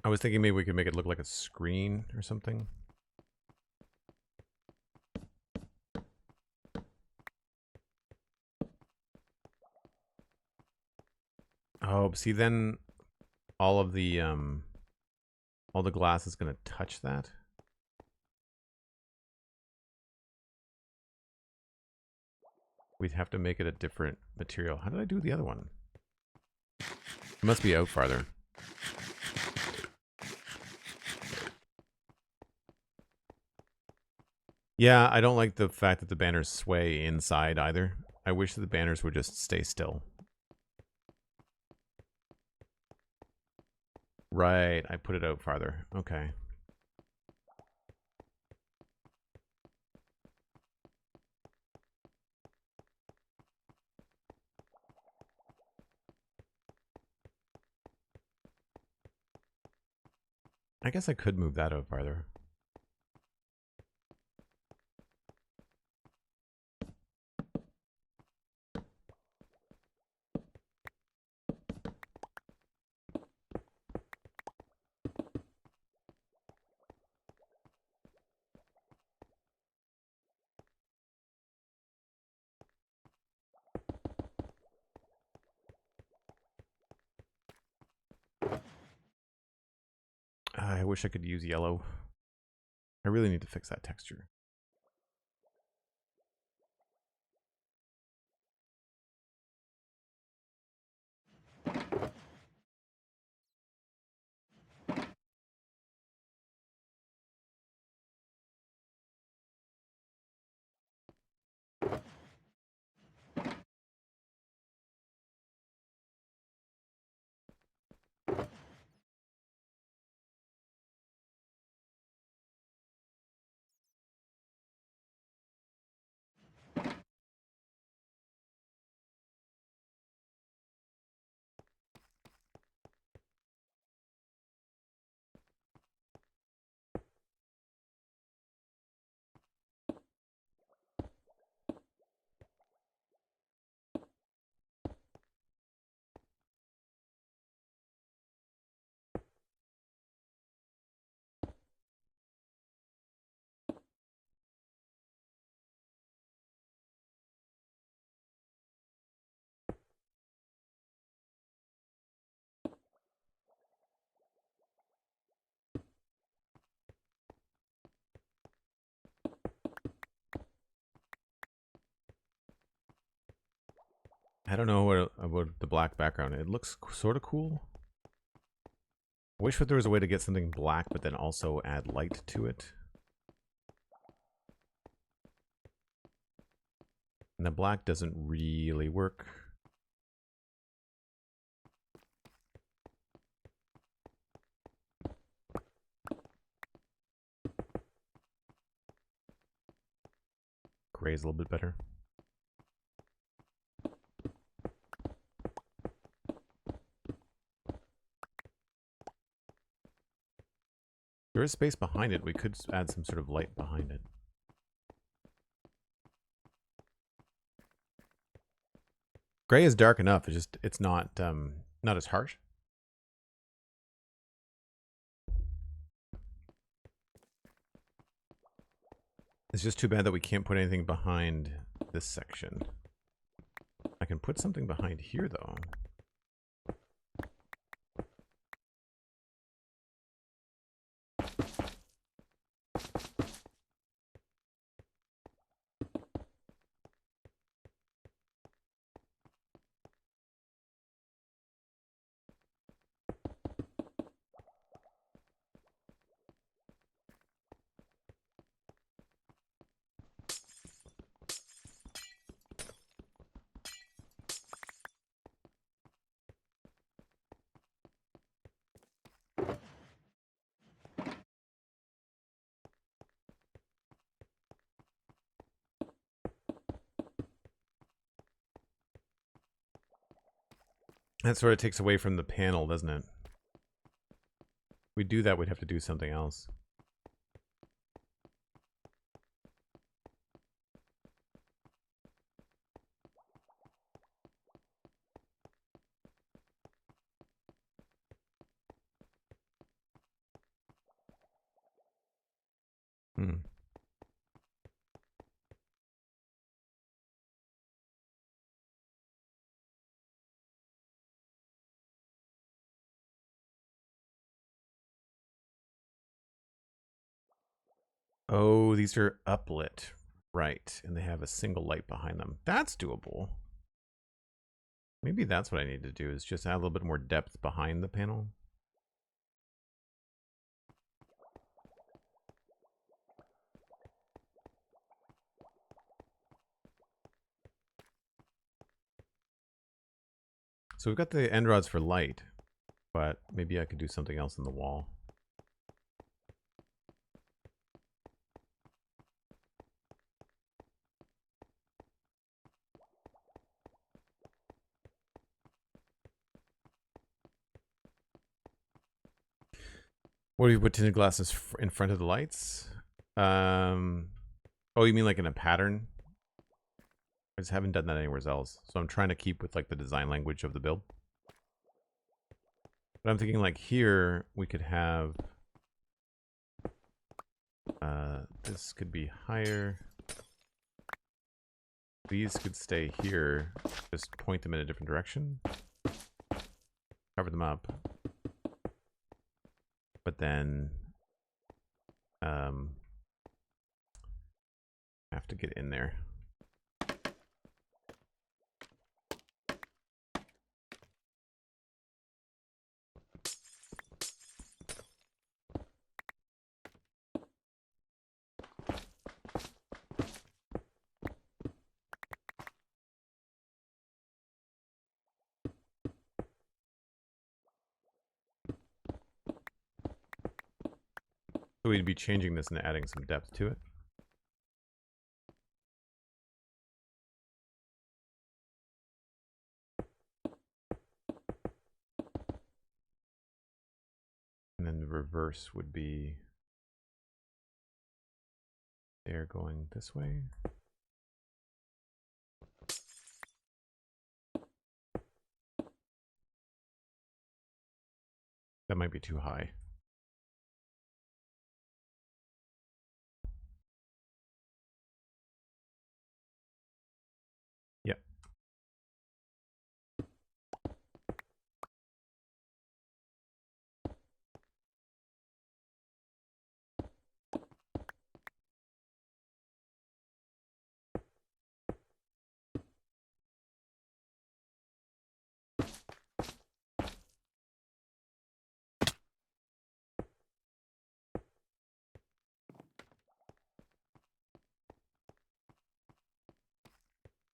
I was thinking maybe we could make it look like a screen or something. Oh, see, then all the glass is going to touch that. We'd have to make it a different material. How did I do the other one? It must be out farther. Yeah, I don't like the fact that the banners sway inside either. I wish that the banners would just stay still. Right, I put it out farther. Okay. I guess I could move that out farther. I wish I could use yellow. I really need to fix that texture. I don't know what about the black background. It looks sort of cool. I wish that there was a way to get something black, but then also add light to it. And the black doesn't really work. Gray's a little bit better. There is space behind it. We could add some sort of light behind it. Gray is dark enough. It's not as harsh. It's just too bad that we can't put anything behind this section. I can put something behind here though. That sort of takes away from the panel, doesn't it? If we do that, we'd have to do something else. Hmm. Oh, these are uplit. Right. And they have a single light behind them. That's doable. Maybe that's what I need to do, is just add a little bit more depth behind the panel. So we've got the end rods for light, but maybe I could do something else in the wall. What do you put tinted glasses in front of the lights? Oh, you mean like in a pattern? I just haven't done that anywhere else. So I'm trying to keep with like the design language of the build. But I'm thinking like here we could have this could be higher. These could stay here. Just point them in a different direction. Cover them up. But then have to get in there. So we'd be changing this and adding some depth to it. And then the reverse would be they're going this way. That might be too high. Yep.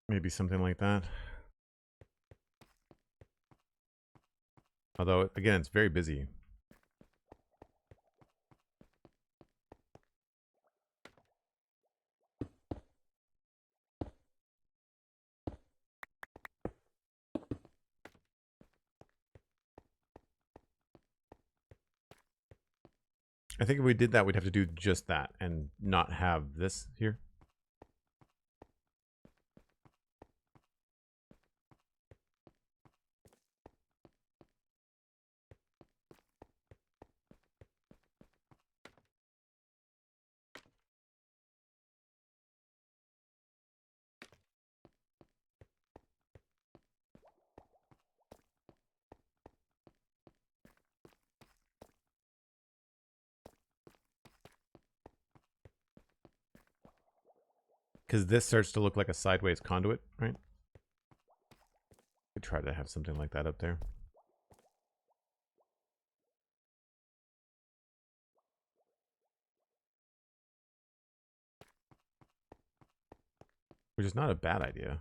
Maybe something like that. Although, again, it's very busy. I think if we did that, we'd have to do just that and not have this here. Because this starts to look like a sideways conduit, right? We try to have something like that up there. Which is not a bad idea.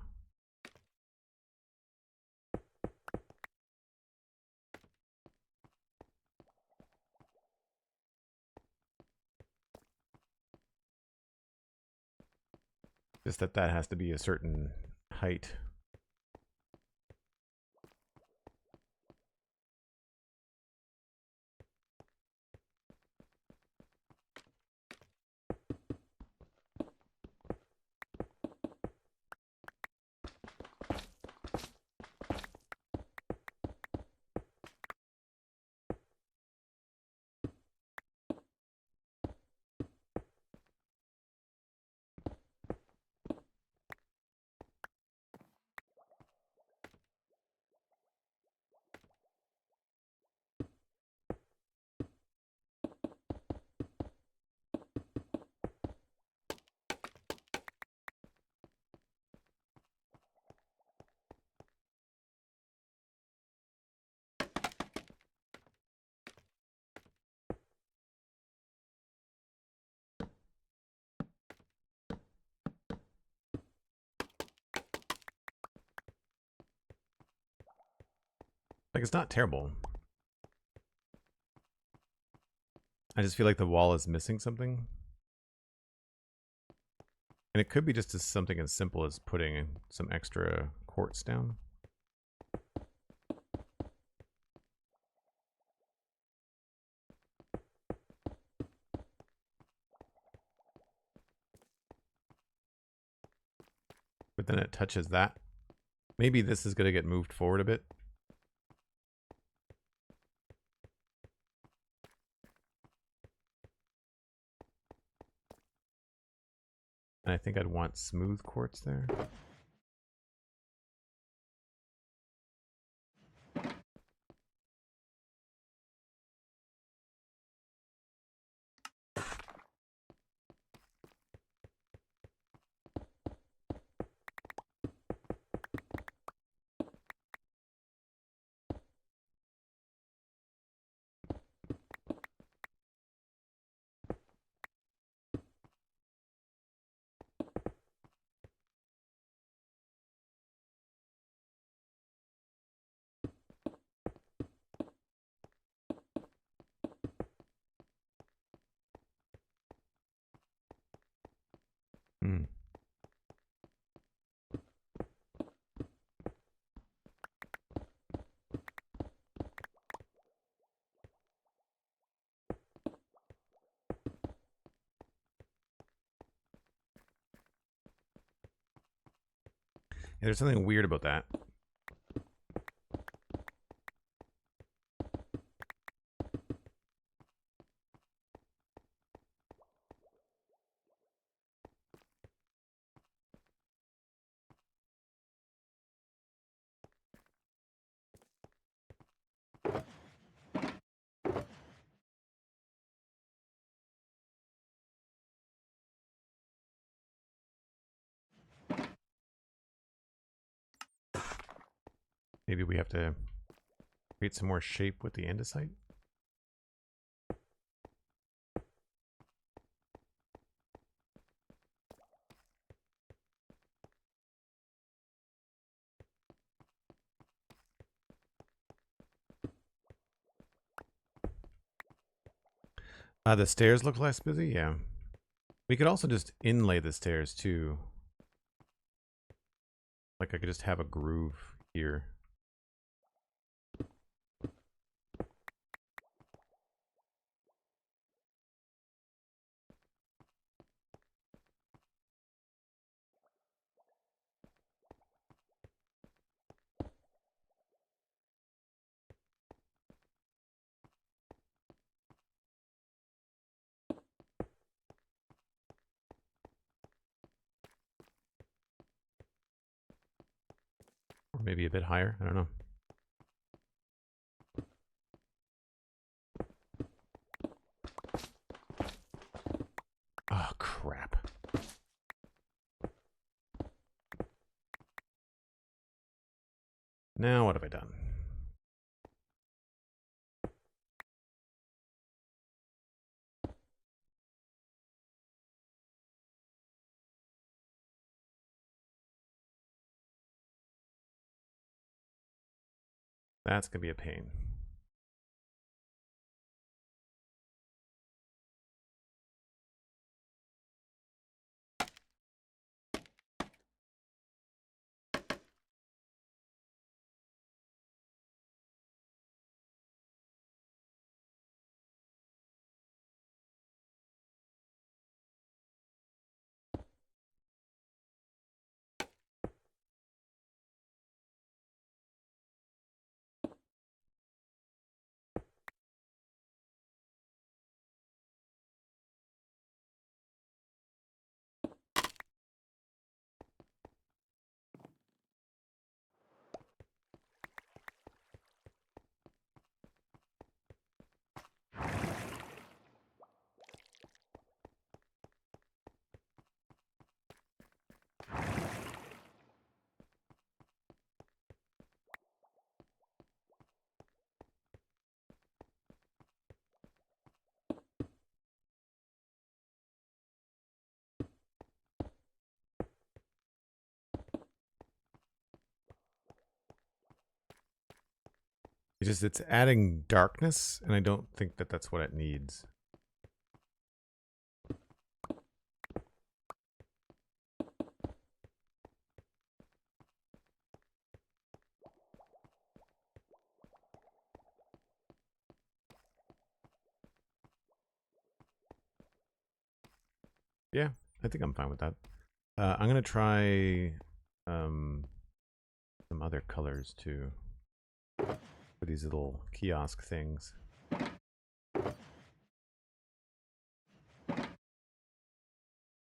Just that that has to be a certain height. Like, it's not terrible. I just feel like the wall is missing something. And it could be just as something as simple as putting some extra quartz down. But then it touches that. Maybe this is going to get moved forward a bit. And I think I'd want smooth quartz there. Hmm. Yeah, there's something weird about that. Maybe we have to create some more shape with the andesite. The stairs look less busy, yeah. We could also just inlay the stairs too. Like I could just have a groove here. Or maybe a bit higher, I don't know. Oh, crap. Now what have I done? That's gonna be a pain. It's adding darkness, and I don't think that that's what it needs. Yeah, I think I'm fine with that. I'm gonna try some other colors too for these little kiosk things.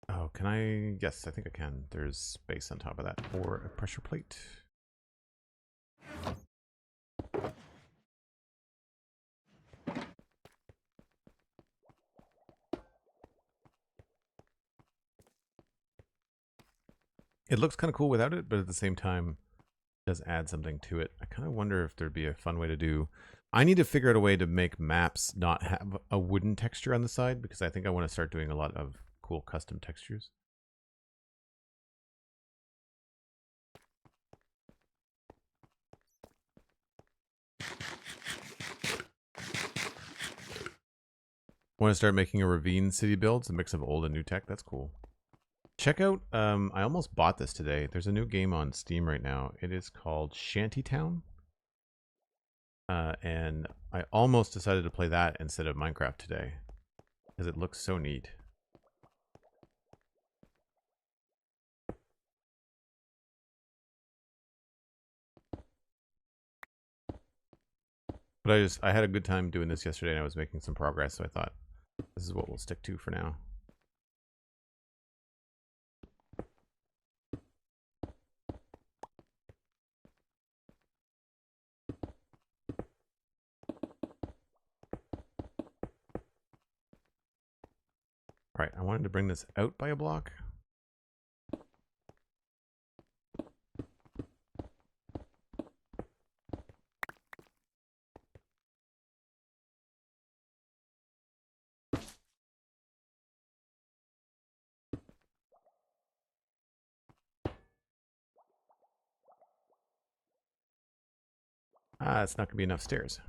Oh, can I? Yes, I think I can. There's space on top of that for a pressure plate. It looks kind of cool without it, but at the same time, it does add something to it. I kind of wonder if there'd be a fun way to do. I need to figure out a way to make maps not have a wooden texture on the side, because I think I want to start doing a lot of cool custom textures. Want to start making a ravine city build? It's a mix of old and new tech. That's cool. Check out, I almost bought this today. There's a new game on Steam right now. It is called Shantytown. And I almost decided to play that instead of Minecraft today, because it looks so neat. But I had a good time doing this yesterday, and I was making some progress, so I thought this is what we'll stick to for now. All right, I wanted to bring this out by a block. Ah, it's not going to be enough stairs.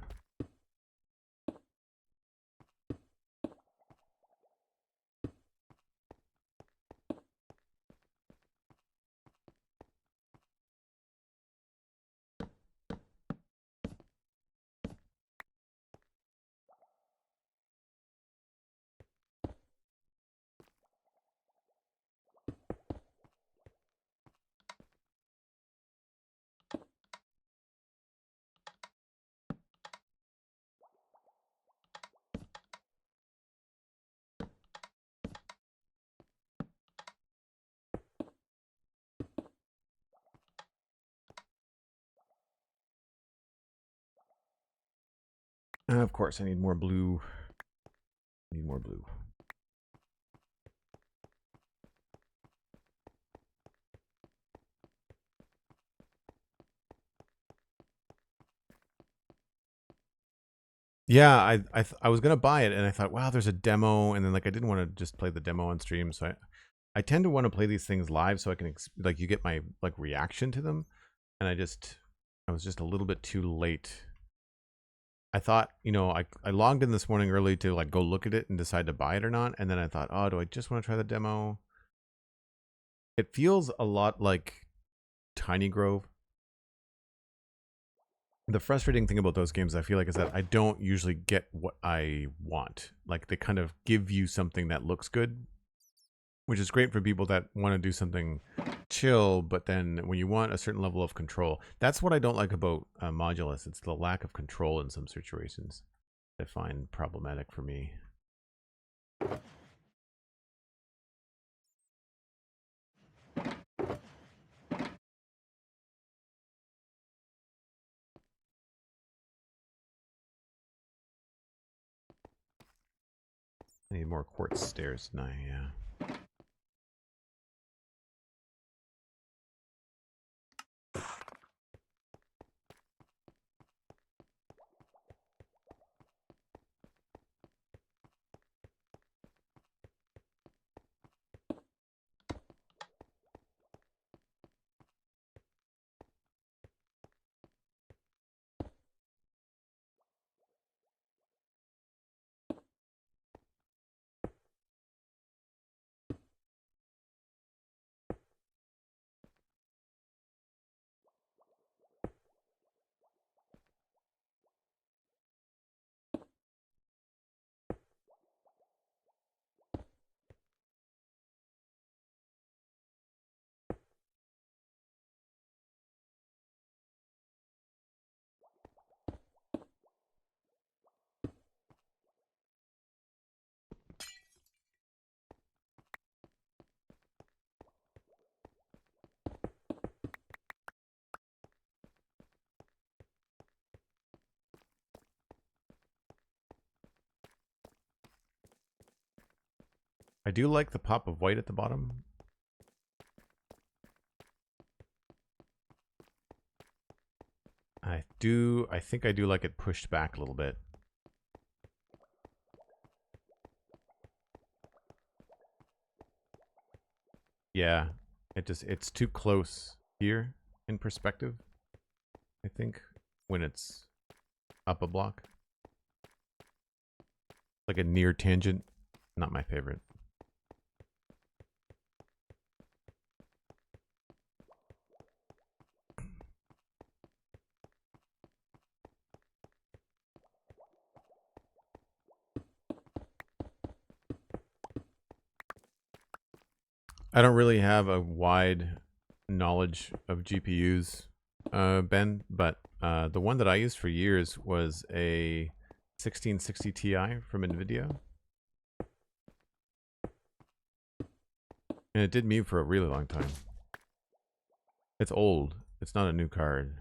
Of course, I need more blue. I need more blue. Yeah, I was gonna buy it, and I thought, wow, there's a demo, and then like I didn't want to just play the demo on stream, so I tend to want to play these things live so I can like you get my like reaction to them, and I was just a little bit too late. I thought, you know, I logged in this morning early to like go look at it and decide to buy it or not, and then I thought, oh, do I just want to try the demo? It feels a lot like Tiny Grove. The frustrating thing about those games, I feel like, is that I don't usually get what I want. Like they kind of give you something that looks good, which is great for people that want to do something chill, but then when you want a certain level of control, that's what I don't like about Modulus. It's the lack of control in some situations that I find problematic for me. I need more quartz stairs tonight, yeah. I do like the pop of white at the bottom. I think I do like it pushed back a little bit. Yeah, it's too close here in perspective, I think, when it's up a block. Like a near tangent, not my favorite. I don't really have a wide knowledge of GPUs, Ben, but the one that I used for years was a 1660 Ti from NVIDIA. And it did me for a really long time. It's old. It's not a new card.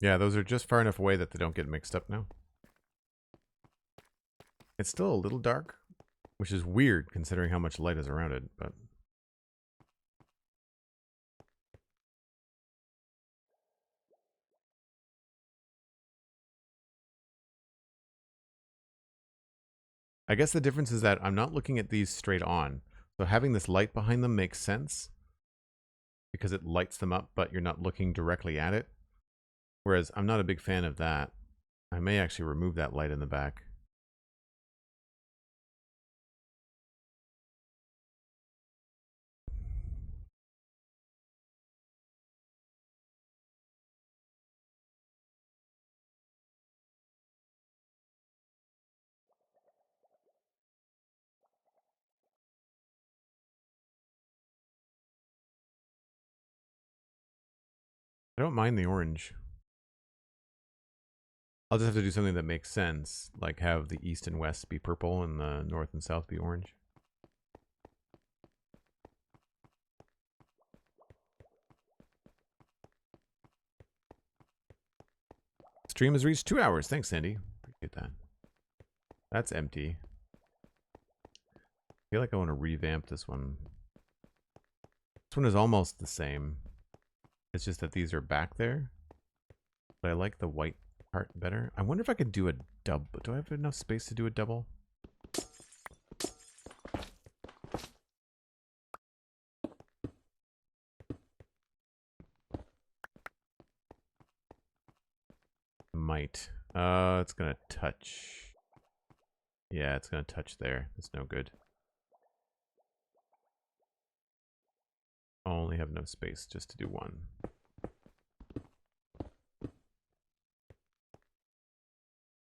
Yeah, those are just far enough away that they don't get mixed up now. It's still a little dark, which is weird considering how much light is around it, but... I guess the difference is that I'm not looking at these straight on. So having this light behind them makes sense because it lights them up, but you're not looking directly at it. Whereas I'm not a big fan of that. I may actually remove that light in the back. I don't mind the orange. I'll just have to do something that makes sense, like have the east and west be purple and the north and south be orange. Stream has reached 2 hours. Thanks, Sandy. Appreciate that. That's empty. I feel like I want to revamp this one. This one is almost the same. It's just that these are back there. But I like the white part better. I wonder if I could do a double. Do I have enough space to do a double? Might. It's gonna touch. Yeah, it's gonna touch there. It's no good. I only have enough space just to do one.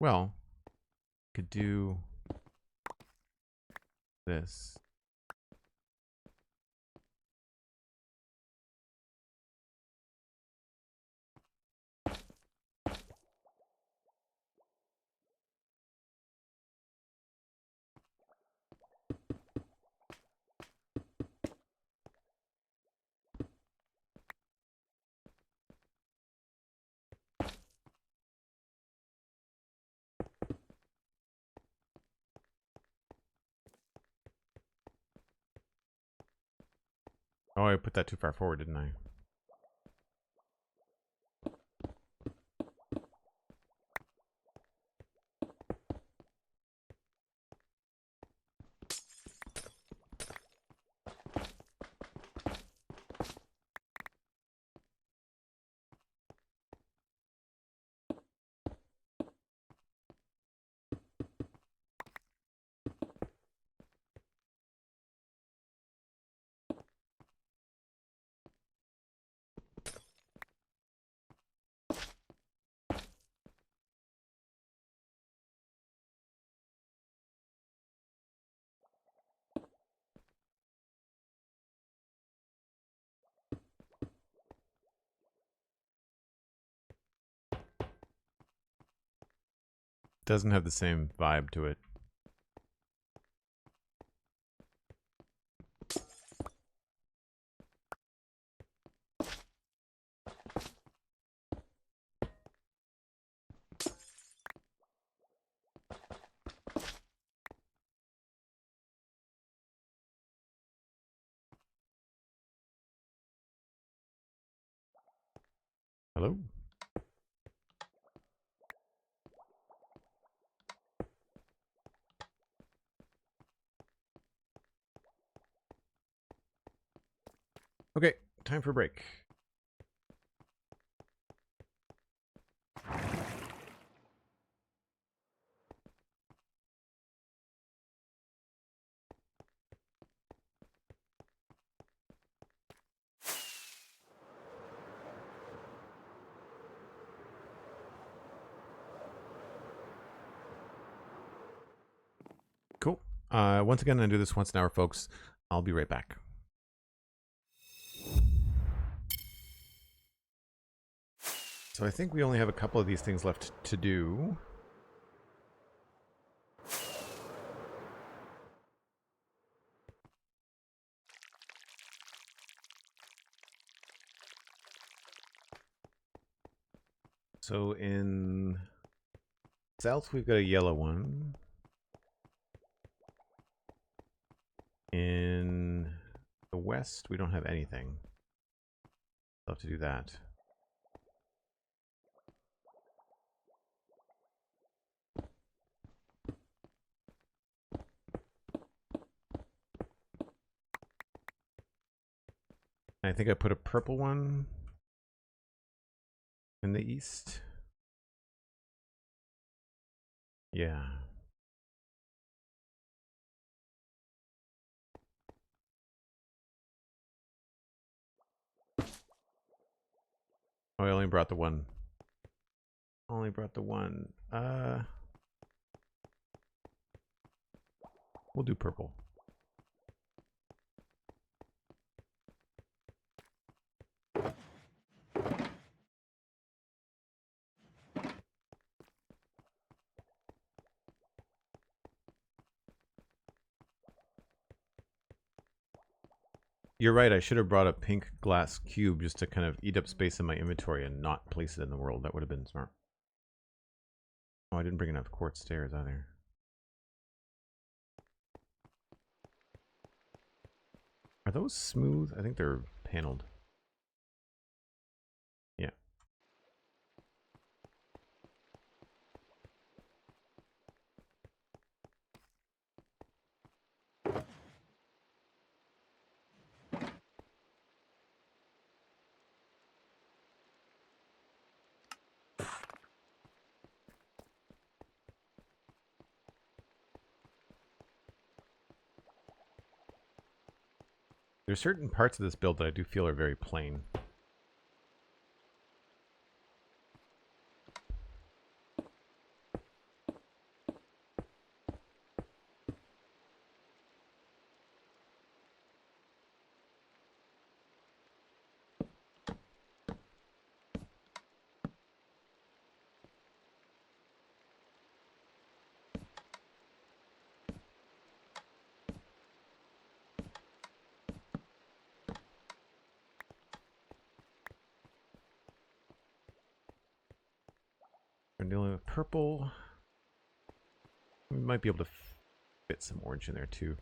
Well, could do this. Oh, I put that too far forward, didn't I? Doesn't have the same vibe to it. Hello? Okay, time for a break. Cool. Once again, I do this once an hour, folks. I'll be right back. So I think we only have a couple of these things left to do. So in south, we've got a yellow one. In the west, we don't have anything. I'll have to do that. I think I put a purple one in the east. Yeah. Oh, I only brought the one. Only brought the one. We'll do purple. You're right, I should have brought a pink glass cube just to kind of eat up space in my inventory and not place it in the world. That would have been smart. Oh, I didn't bring enough quartz stairs either. Are those smooth? I think they're paneled. Yeah. There's certain parts of this build that I do feel are very plain. We're dealing with purple. We might be able to fit some orange in there too.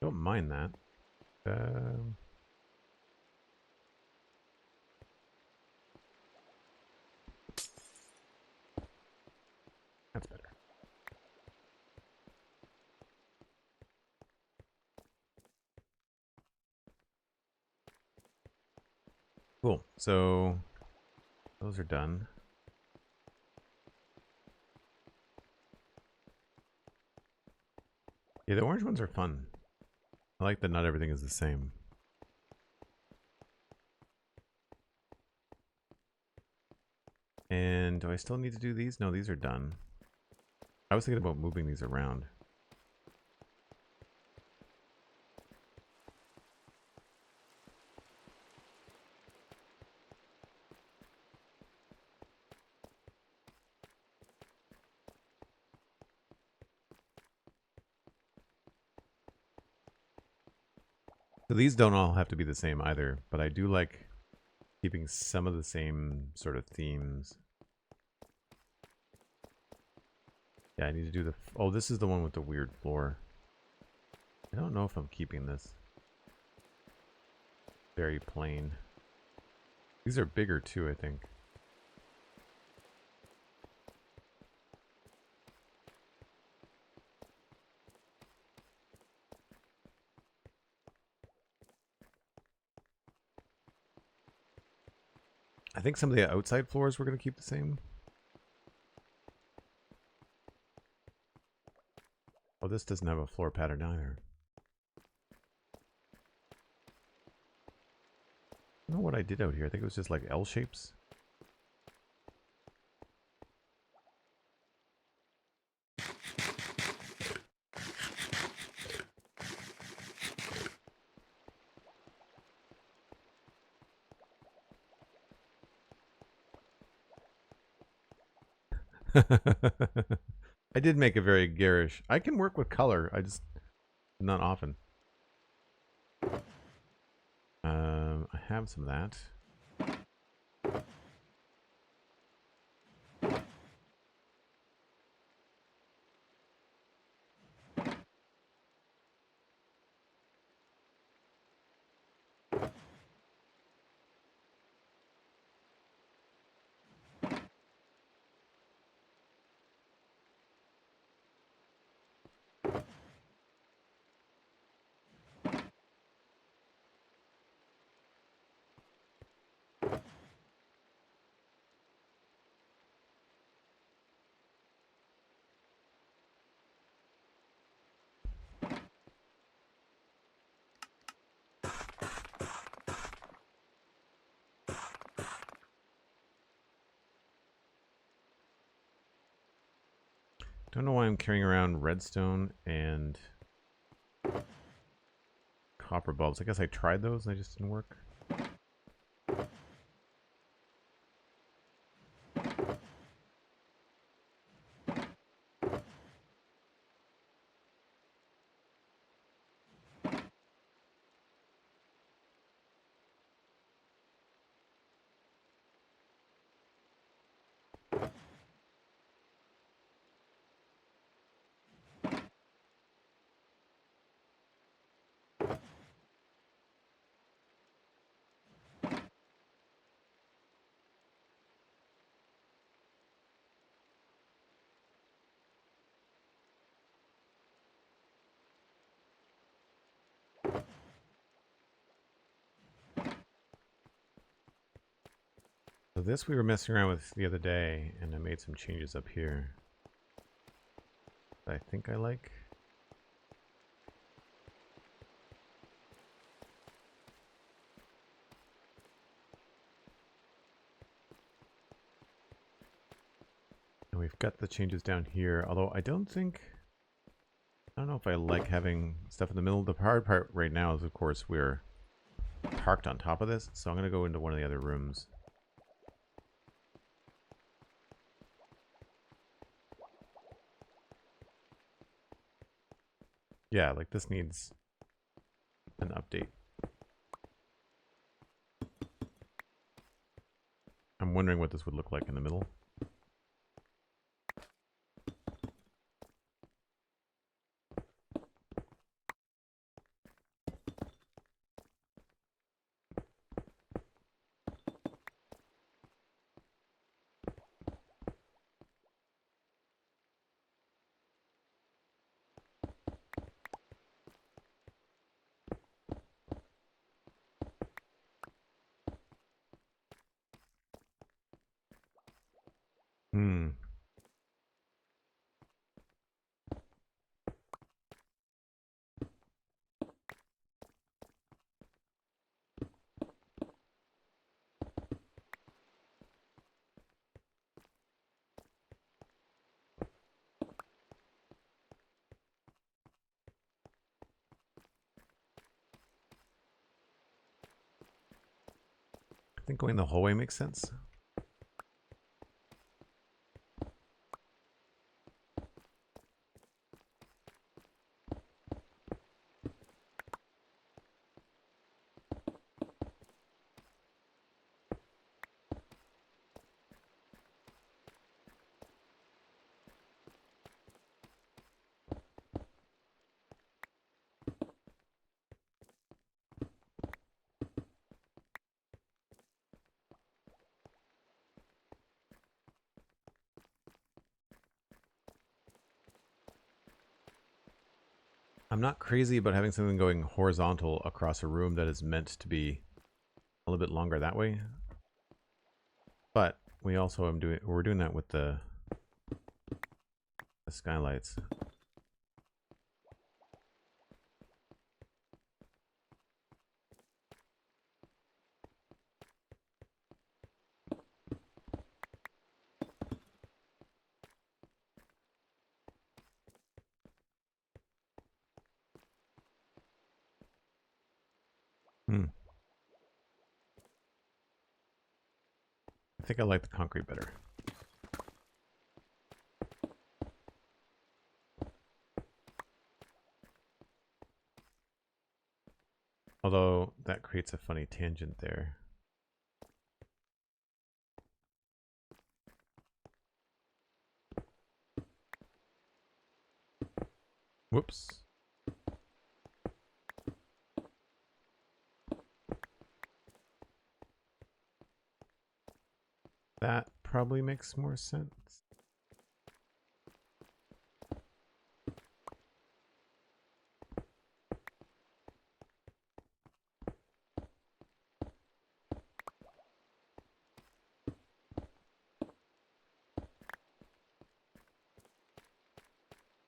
Don't mind that. That's better. Cool. So those are done. Yeah, the orange ones are fun. I like that not everything is the same. do I still need to do these? No, these are done. I was thinking about moving these around. So these don't all have to be the same either, but I do like keeping some of the same sort of themes. Yeah, I need to do the... Oh, this is the one with the weird floor. I don't know if I'm keeping this. Very plain. These are bigger too, I think. I think some of the outside floors we're going to keep the same. Oh, this doesn't have a floor pattern either. I don't know what I did out here. I think it was just like L shapes. I did make it very garish. I can work with color. I just not often. I have some of that. Don't know why I'm carrying around redstone and copper bulbs. I guess I tried those and they just didn't work. So this we were messing around with the other day, and I made some changes up here that I think I like. And we've got the changes down here, although I don't know if I like having stuff in the middle. The hard part right now is, of course, we're parked on top of this, so I'm going to go into one of the other rooms. Yeah, like this needs an update. I'm wondering what this would look like in the middle. Hmm. I think going the whole way makes sense. I'm not crazy about having something going horizontal across a room that is meant to be a little bit longer that way. But we also we're doing that with the skylights. I think I like the concrete better. Although that creates a funny tangent there. Whoops. That probably makes more sense.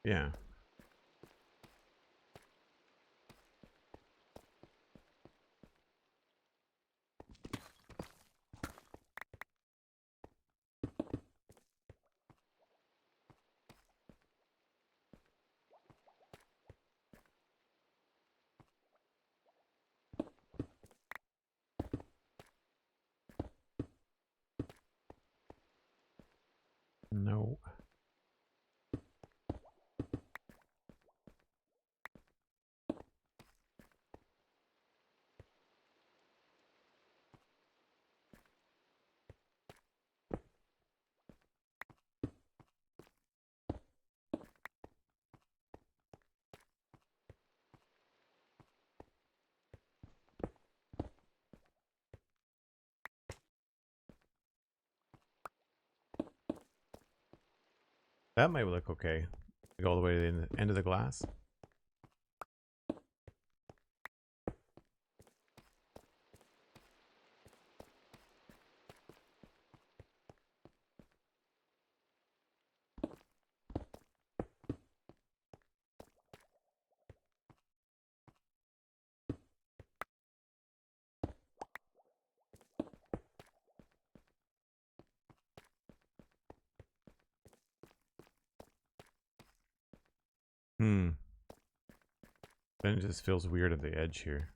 Yeah. No. That might look okay. Go all the way to the end of the glass. Then it just feels weird at the edge here.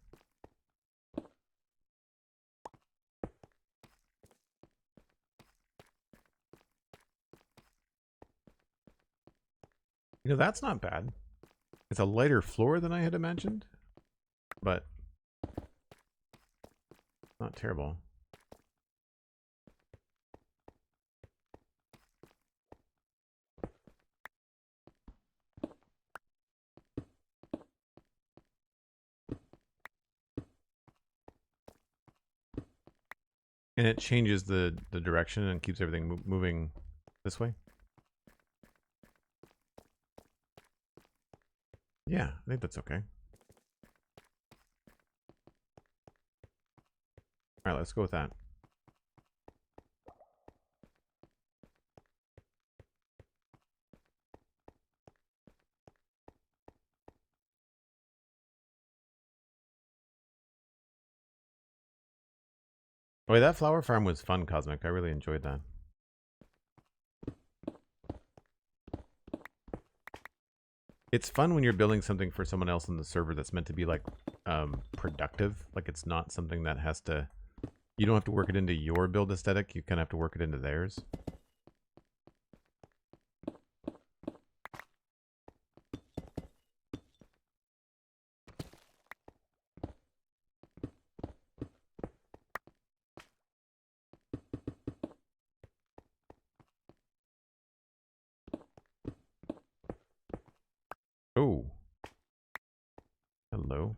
You know, that's not bad. It's a lighter floor than I had imagined, but not terrible. And it changes the direction and keeps everything moving this way. Yeah, I think that's okay. All right, let's go with that. Oh, wait, that flower farm was fun, Cosmic. I really enjoyed that. It's fun when you're building something for someone else on the server that's meant to be like productive. Like it's not something that has to You don't have to work it into your build aesthetic. You kind of have to work it into theirs. Oh. Hello.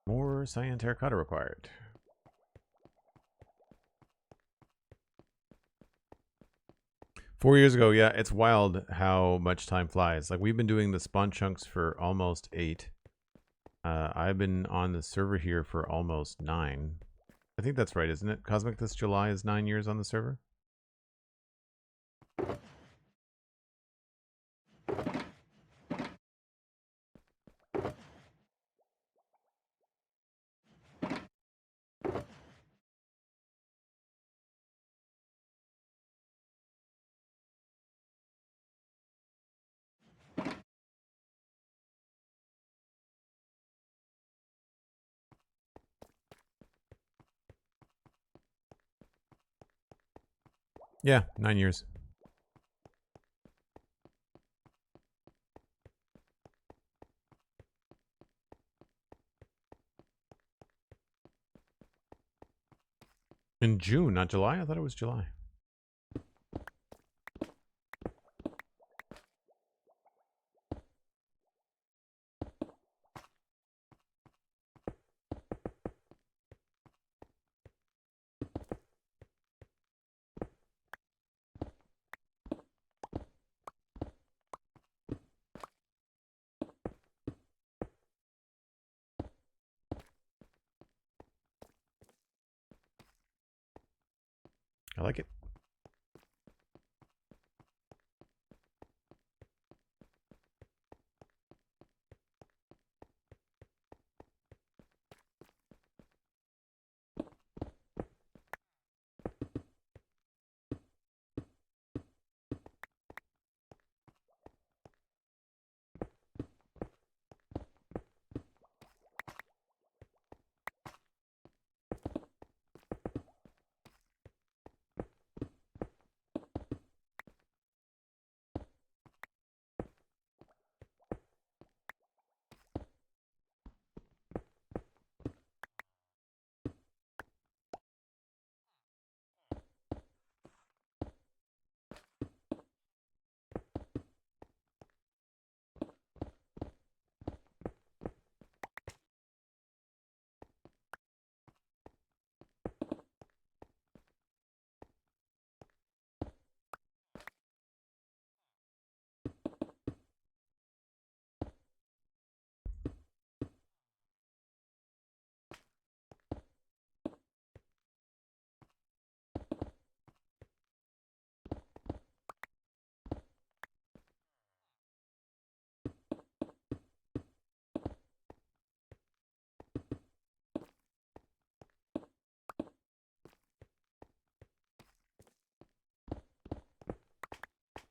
More cyan terracotta required. Four years ago, yeah, it's wild how much time flies. Like, we've been doing the spawn chunks for almost 8. I've been on the server here for almost 9. I think that's right, isn't it? Cosmic, this July is 9 years on the server? Yeah, 9 years. In June, not July? I thought it was July. I like it.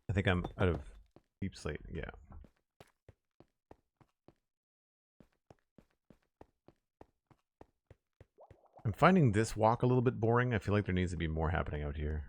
I think I'm out of deep slate, yeah. I'm finding this walk a little bit boring. I feel like there needs to be more happening out here.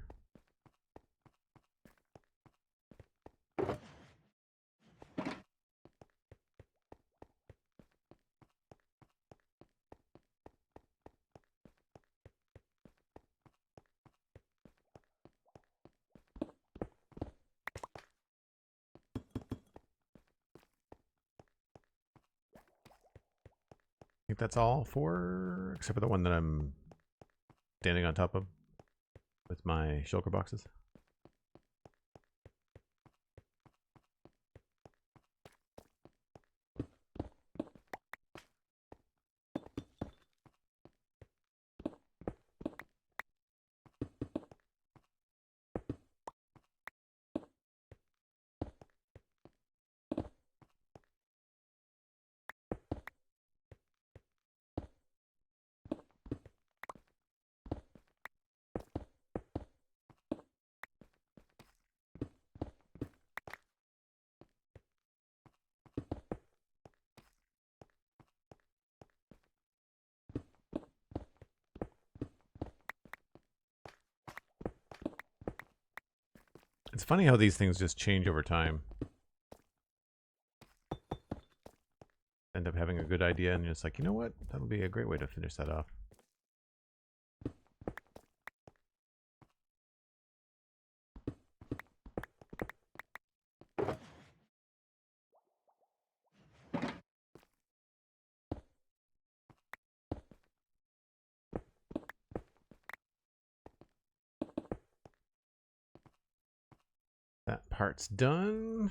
I think that's all for, except for the one that I'm standing on top of with my shulker boxes. It's funny how these things just change over time. End up having a good idea and you're just like, you know what? That'll be a great way to finish that off. That part's done.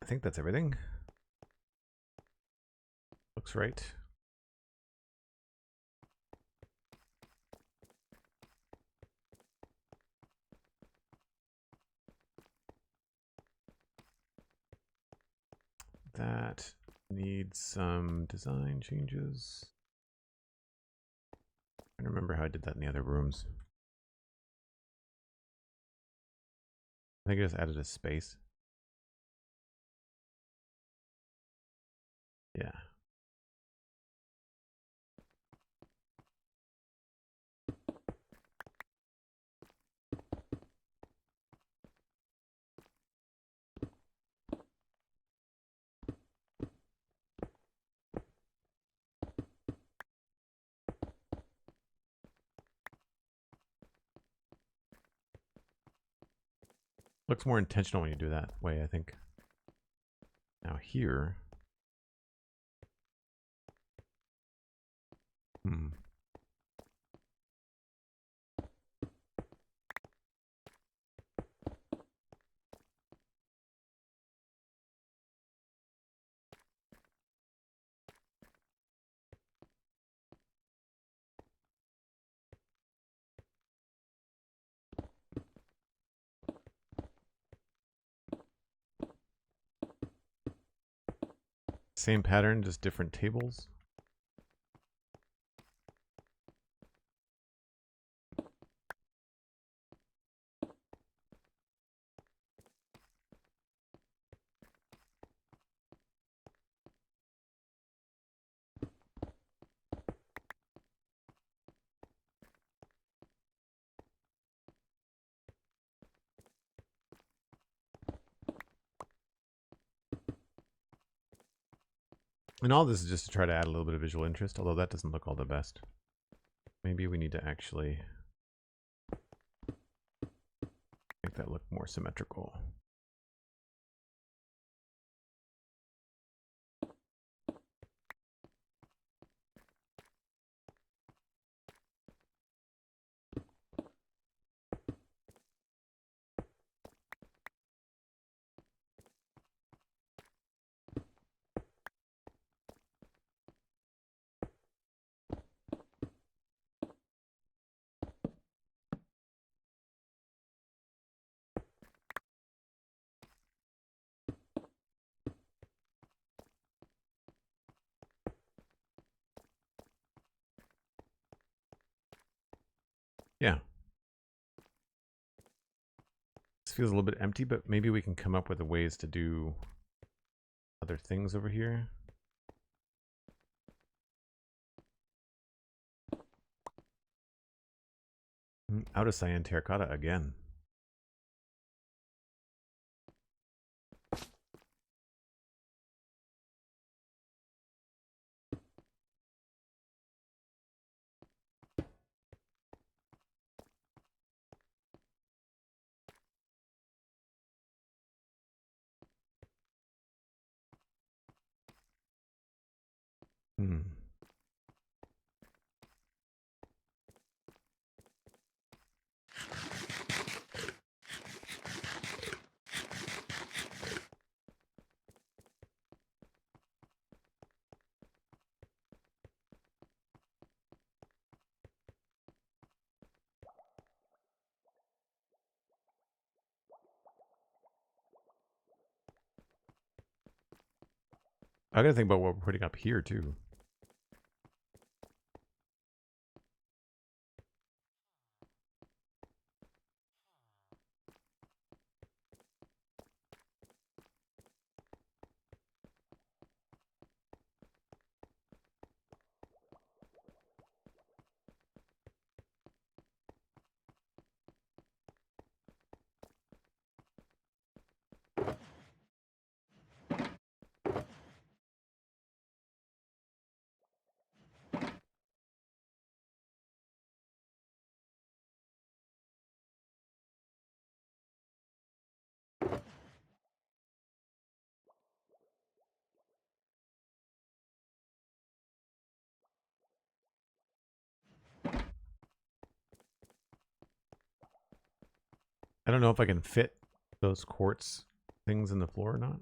I think that's everything. Looks right. That needs some design changes. I don't remember how I did that in the other rooms. I think I just added a space. Yeah. Looks more intentional when you do that way, I think. Now here. Same pattern, just different tables. And all this is just to try to add a little bit of visual interest, although that doesn't look all the best. Maybe we need to actually make that look more symmetrical. Yeah. This feels a little bit empty, but maybe we can come up with ways to do other things over here. Out of cyan terracotta again. I gotta think about what we're putting up here too. I don't know if I can fit those quartz things in the floor or not.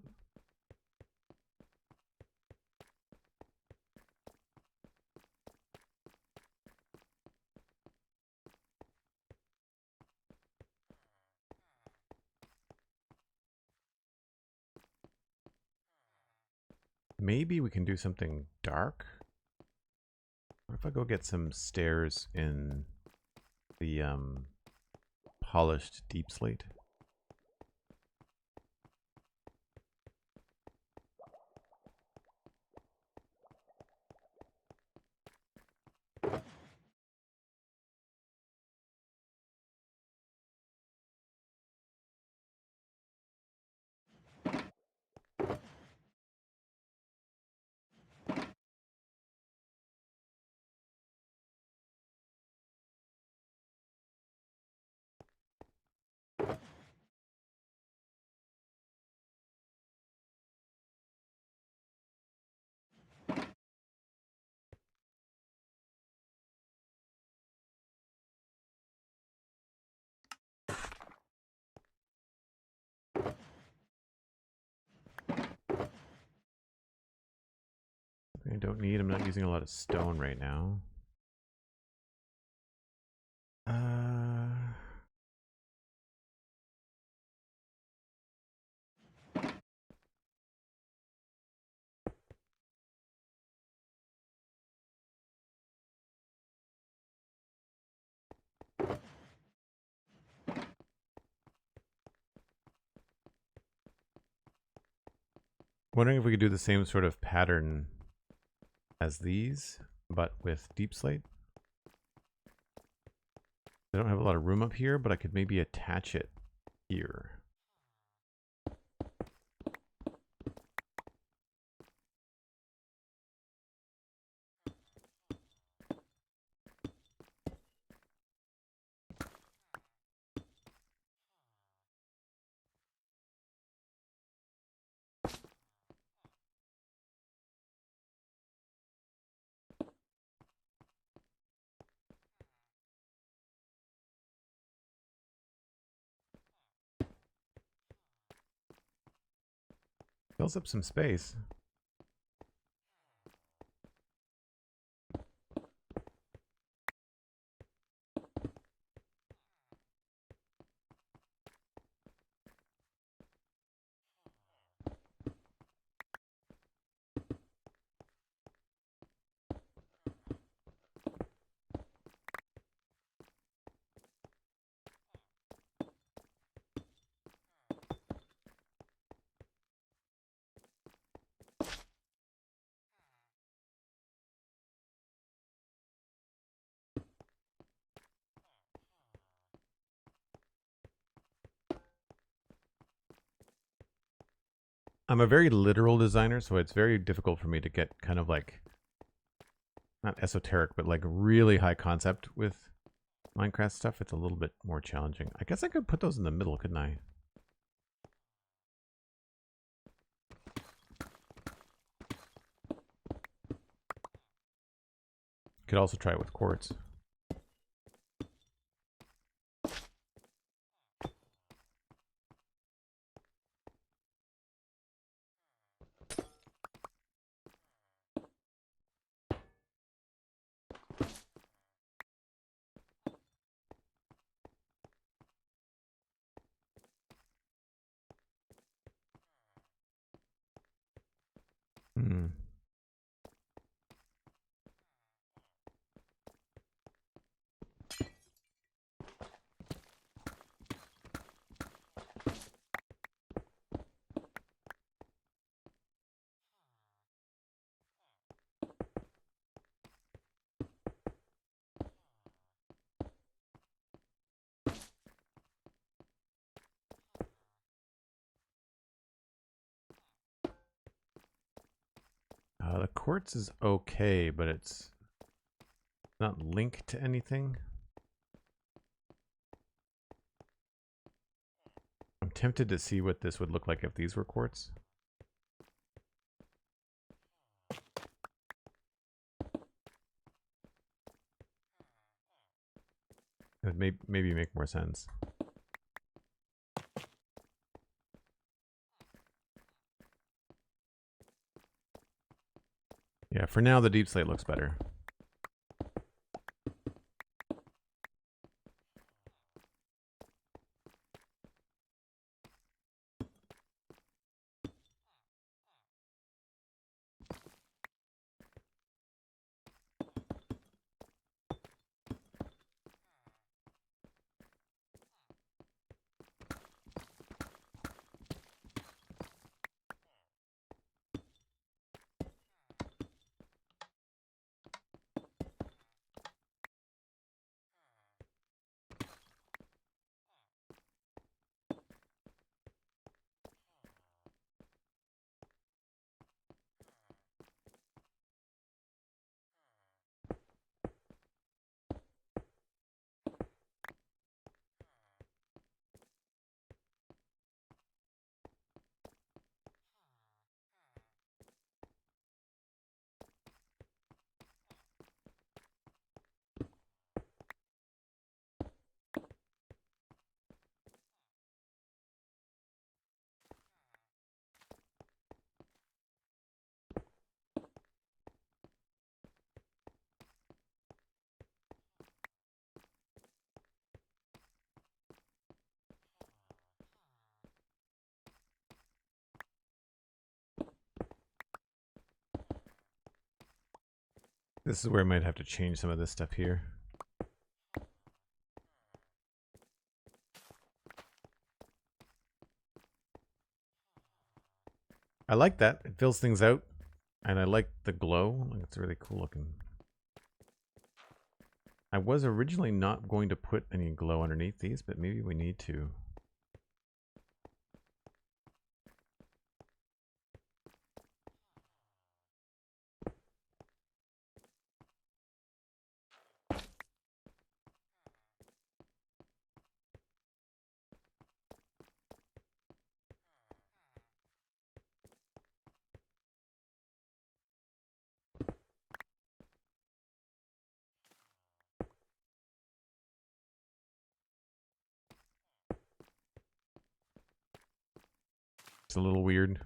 Maybe we can do something dark. What if I go get some stairs in the polished deep slate? I don't need, I'm not using a lot of stone right now. Wondering if we could do the same sort of pattern as these, but with deep slate. I don't have a lot of room up here, but I could maybe attach it here. Fills up some space. I'm a very literal designer, so it's very difficult for me to get kind of like, not esoteric, but like really high concept with Minecraft stuff. It's a little bit more challenging. I guess I could put those in the middle, couldn't I? Could also try it with quartz. Hmm. quartz is okay, but it's not linked to anything. I'm tempted to see what this would look like if these were quartz. It would maybe make more sense. Yeah, for now the deep slate looks better. This is where I might have to change some of this stuff here. I like that. It fills things out. And I like the glow. It's really cool looking. I was originally not going to put any glow underneath these, but maybe we need to. It's a little weird.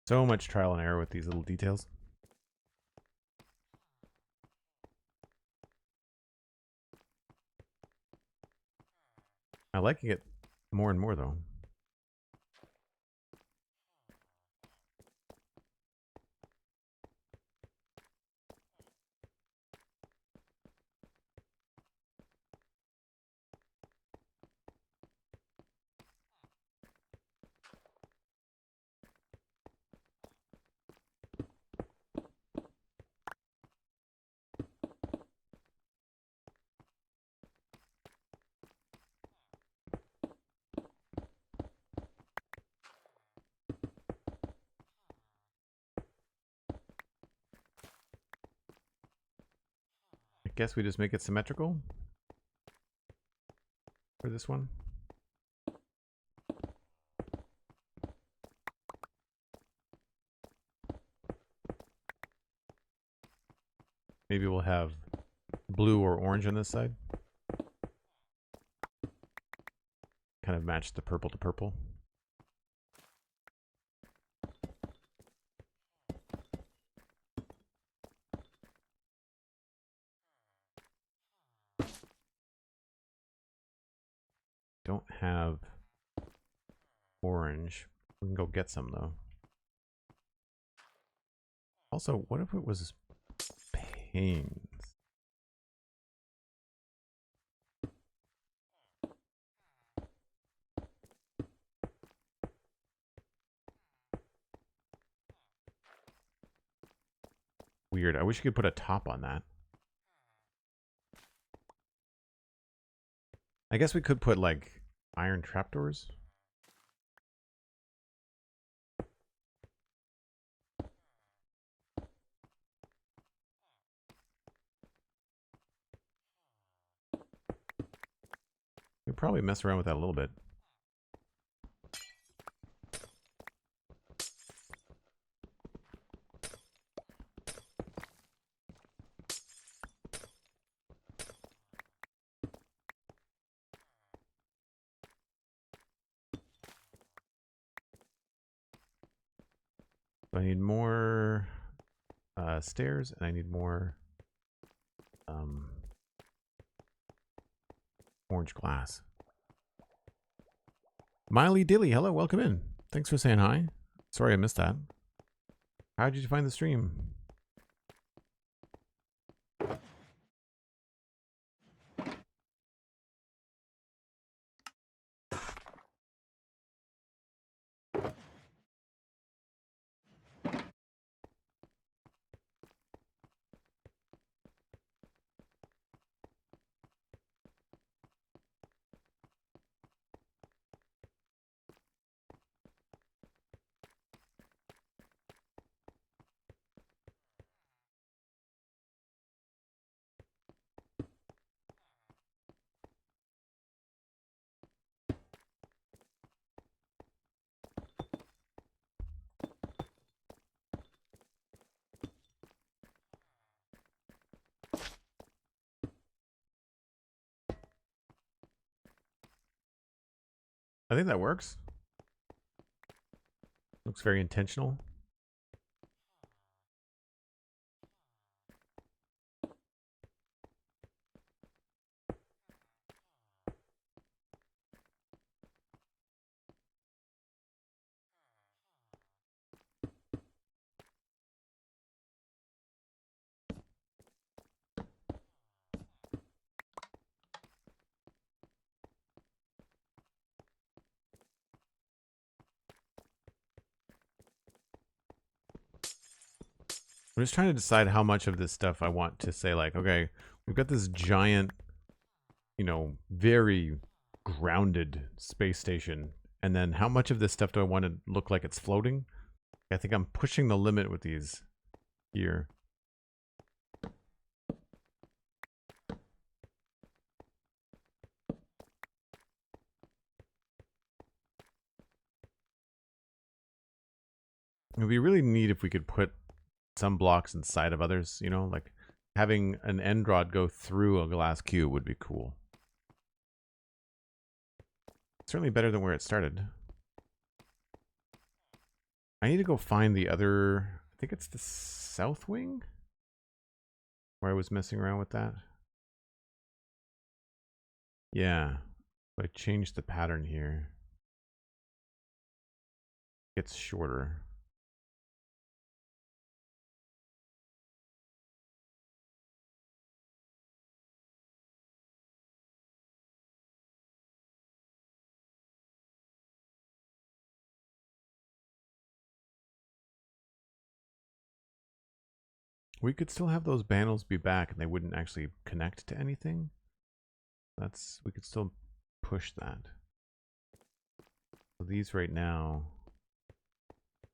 So much trial and error with these little details. I like it more and more though. I guess we just make it symmetrical for this one. Maybe we'll have blue or orange on this side. Kind of match the purple to purple. orange. We can go get some though. Also, what if it was panes? Weird. I wish you could put a top on that. I guess we could put like iron trapdoors. We'd probably mess around with that a little bit. So I need more stairs, and I need more orange glass. Miley Dilly, hello, welcome in. Thanks for saying hi. Sorry I missed that. How did you find the stream? I think that works. Looks very intentional. I'm just trying to decide how much of this stuff I want to say, like, okay, we've got this giant, you know, very grounded space station, and then how much of this stuff do I want to look like it's floating? I think I'm pushing the limit with these here. It would be really neat if we could put some blocks inside of others, you know, like having an end rod go through a glass cube would be cool. Certainly better than where it started. I need to go find the other, I think it's the south wing, where I was messing around with that. Yeah, so I changed the pattern here. It's shorter. We could still have those panels be back and they wouldn't actually connect to anything. We could still push that. So these right now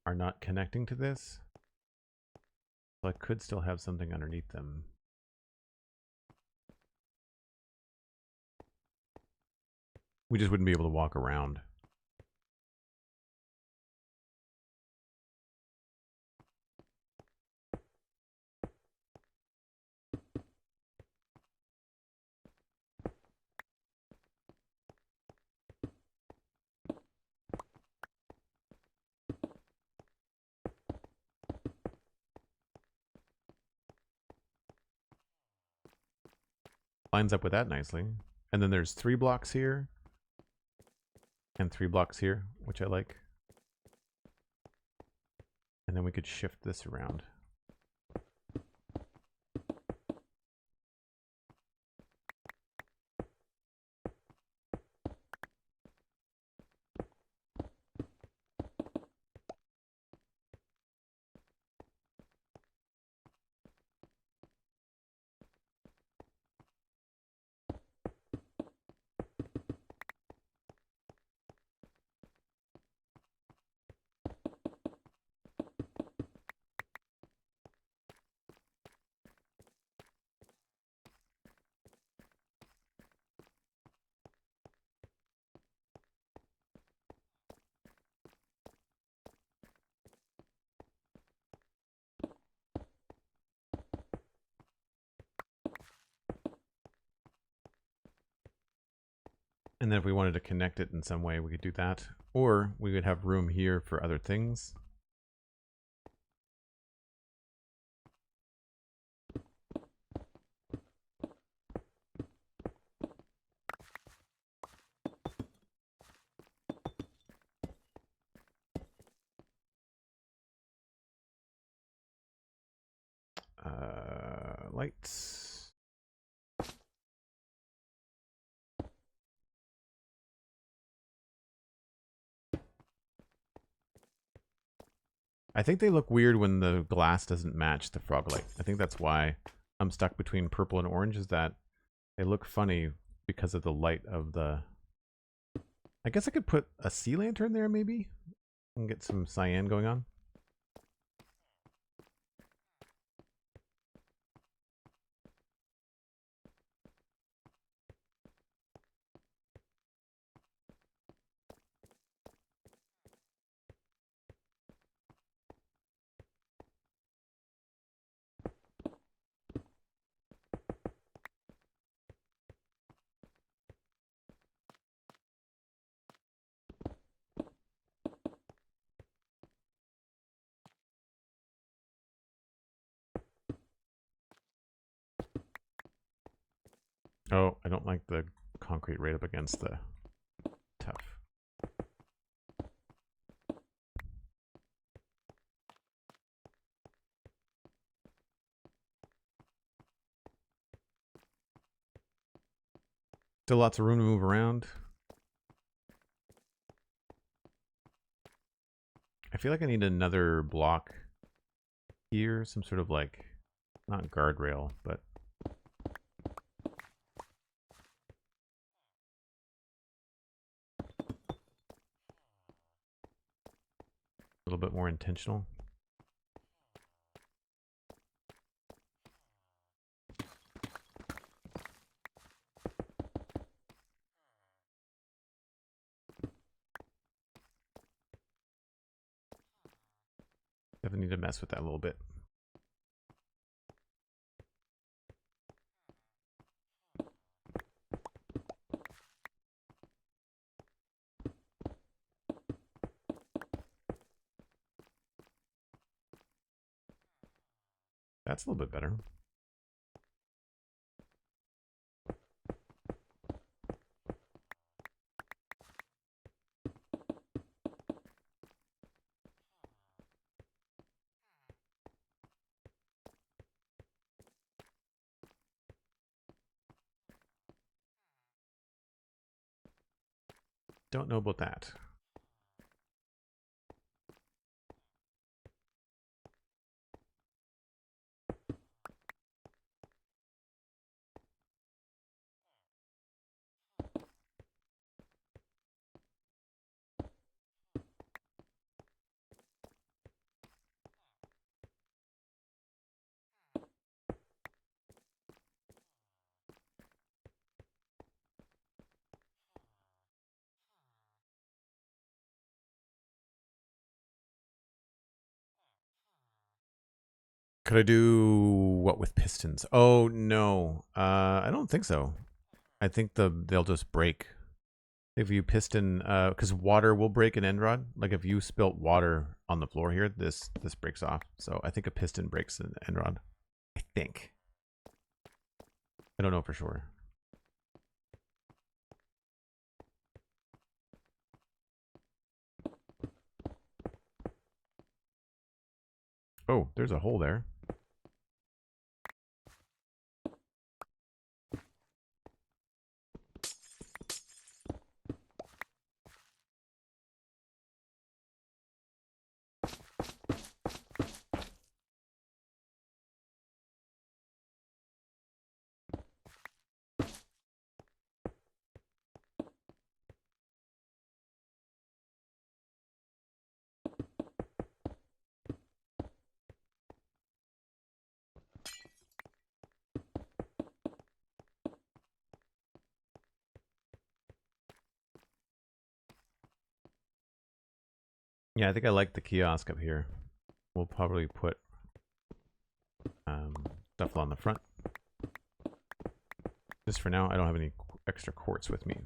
are not connecting to this. So I could still have something underneath them. We just wouldn't be able to walk around. Lines up with that nicely. And then there's 3 blocks here. And 3 blocks here. which I like. And then we could shift this around. And then if we wanted to connect it in some way, we could do that. Or we would have room here for other things. Lights. I think they look weird when the glass doesn't match the frog light. I think that's why I'm stuck between purple and orange, is that they look funny because of the light of the... I guess I could put a sea lantern there maybe and get some cyan going on. Oh, I don't like the concrete right up against the tough. Still lots of room to move around. I feel like I need another block here, some sort of like, not guardrail, but a little bit more intentional. Definitely need to mess with that a little bit. That's a little bit better. Don't know about that. Could I do what with pistons? Oh no, I don't think so. I think they'll just break if you piston, because water will break an end rod. Like if you spilt water on the floor here, this breaks off. So I think a piston breaks an end rod. I think. I don't know for sure. Oh, there's a hole there. Yeah, I think I like the kiosk up here. We'll probably put stuff on the front. Just for now, I don't have any extra quartz with me.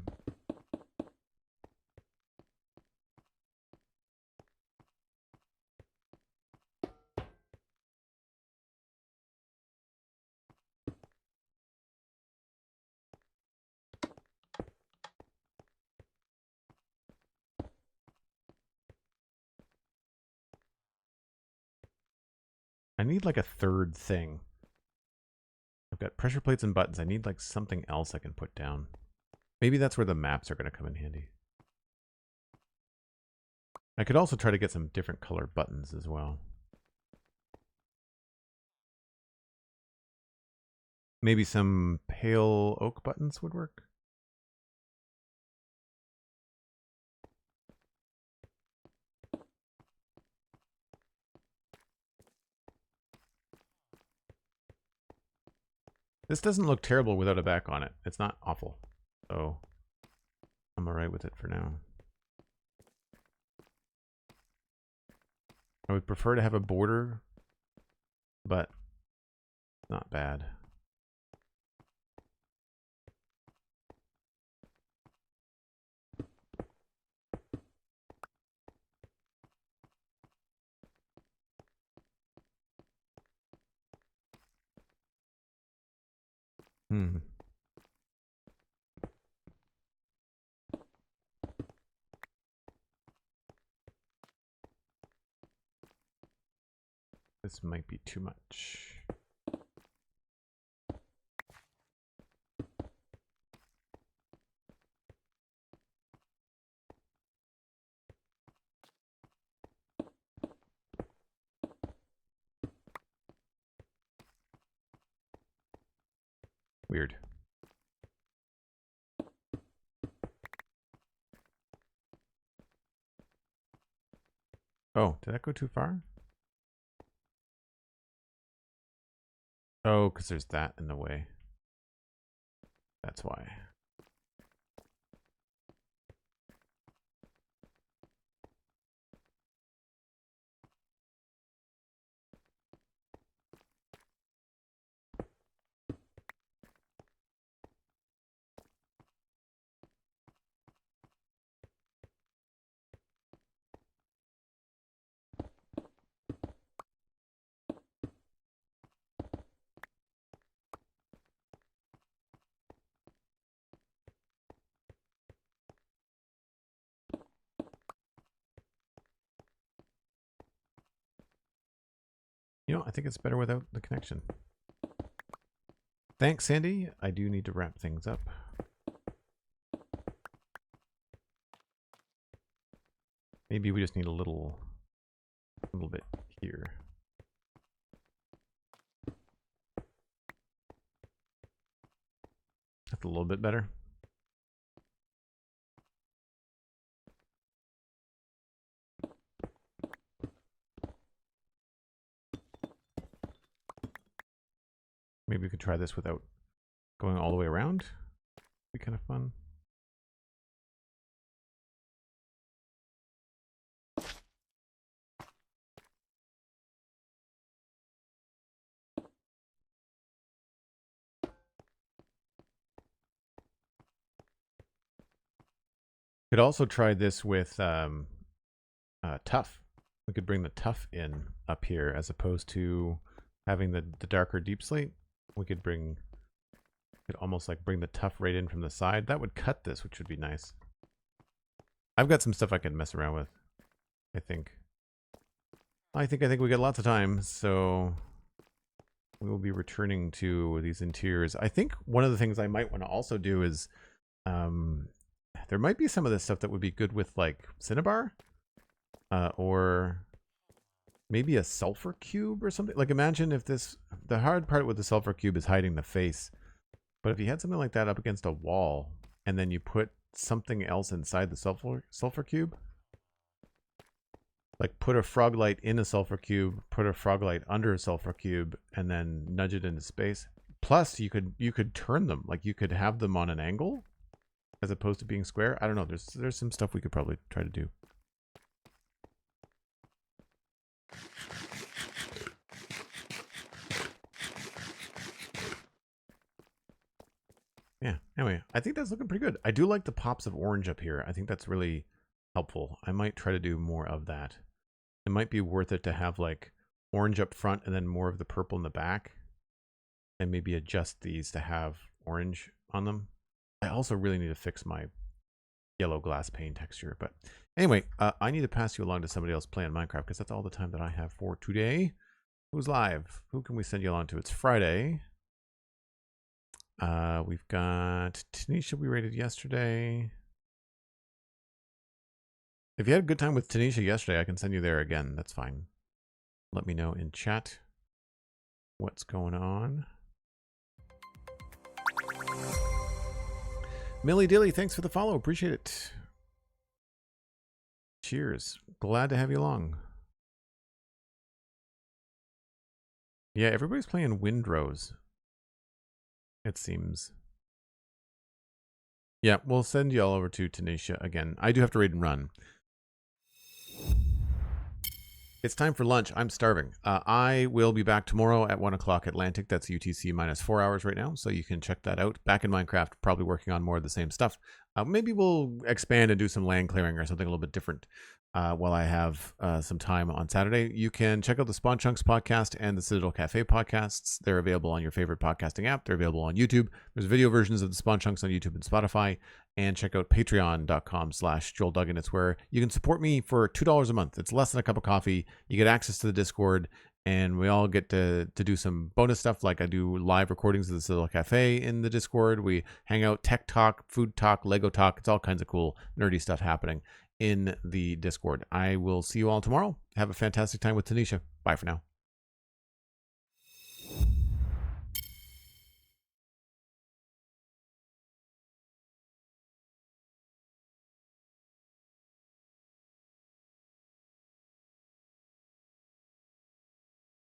I need like a third thing. I've got pressure plates and buttons. I need like something else I can put down. Maybe that's where the maps are going to come in handy. I could also try to get some different color buttons as well. Maybe some pale oak buttons would work. This doesn't look terrible without a back on it. It's not awful. So I'm alright with it for now. I would prefer to have a border, but not bad. This might be too much. Weird. Oh, did that go too far? Oh, because there's that in the way. That's why. You know, I think it's better without the connection. Thanks, Sandy. I do need to wrap things up. Maybe we just need a little bit here. That's a little bit better. Maybe we could try this without going all the way around. Be kind of fun. Could also try this with tough. We could bring the tough in up here as opposed to having the darker deep slate. We could almost like bring the tough right in from the side. That would cut this, which would be nice. I've got some stuff I can mess around with, I think. I think we got lots of time, so we will be returning to these interiors. I think one of the things I might want to also do is, there might be some of this stuff that would be good with like cinnabar, or maybe a sulfur cube or something. Like imagine if this, the hard part with the sulfur cube is hiding the face, but if you had something like that up against a wall and then you put something else inside the sulfur cube, like put a frog light in a sulfur cube, put a frog light under a sulfur cube, and then nudge it into space. Plus, you could turn them, like you could have them on an angle as opposed to being square. I don't know. There's some stuff we could probably try to do. Yeah. Anyway, I think that's looking pretty good. I do like the pops of orange up here. I think that's really helpful. I might try to do more of that. It might be worth it to have like orange up front and then more of the purple in the back, and maybe adjust these to have orange on them. I also really need to fix my yellow glass pane texture. But anyway, I need to pass you along to somebody else playing Minecraft because that's all the time that I have for today. Who's live? Who can we send you along to? It's Friday. We've got Tanisha we rated yesterday. If you had a good time with Tanisha yesterday, I can send you there again. That's fine. Let me know in chat what's going on. Millie Dilly, thanks for the follow. Appreciate it. Cheers. Glad to have you along. Yeah, everybody's playing Windrose, it seems. Yeah, we'll send you all over to Tanisha again. I do have to raid and run. It's time for lunch. I'm starving. I will be back tomorrow at 1 o'clock Atlantic. That's UTC minus 4 hours right now, so you can check that out. Back in Minecraft, probably working on more of the same stuff. Maybe we'll expand and do some land clearing or something a little bit different while I have some time on Saturday. You can check out the Spawn Chunks podcast and the Citadel Cafe podcasts. They're available on your favorite podcasting app. They're available on YouTube. There's video versions of the Spawn Chunks on YouTube and Spotify. And check out patreon.com/JoelDuggan. It's where you can support me for $2 a month. It's less than a cup of coffee. You get access to the Discord, and we all get to do some bonus stuff. Like I do live recordings of the Citadel Cafe in the Discord. We hang out, tech talk, food talk, Lego talk. It's all kinds of cool, nerdy stuff happening in the Discord. I will see you all tomorrow. Have a fantastic time with Tanisha. Bye for now.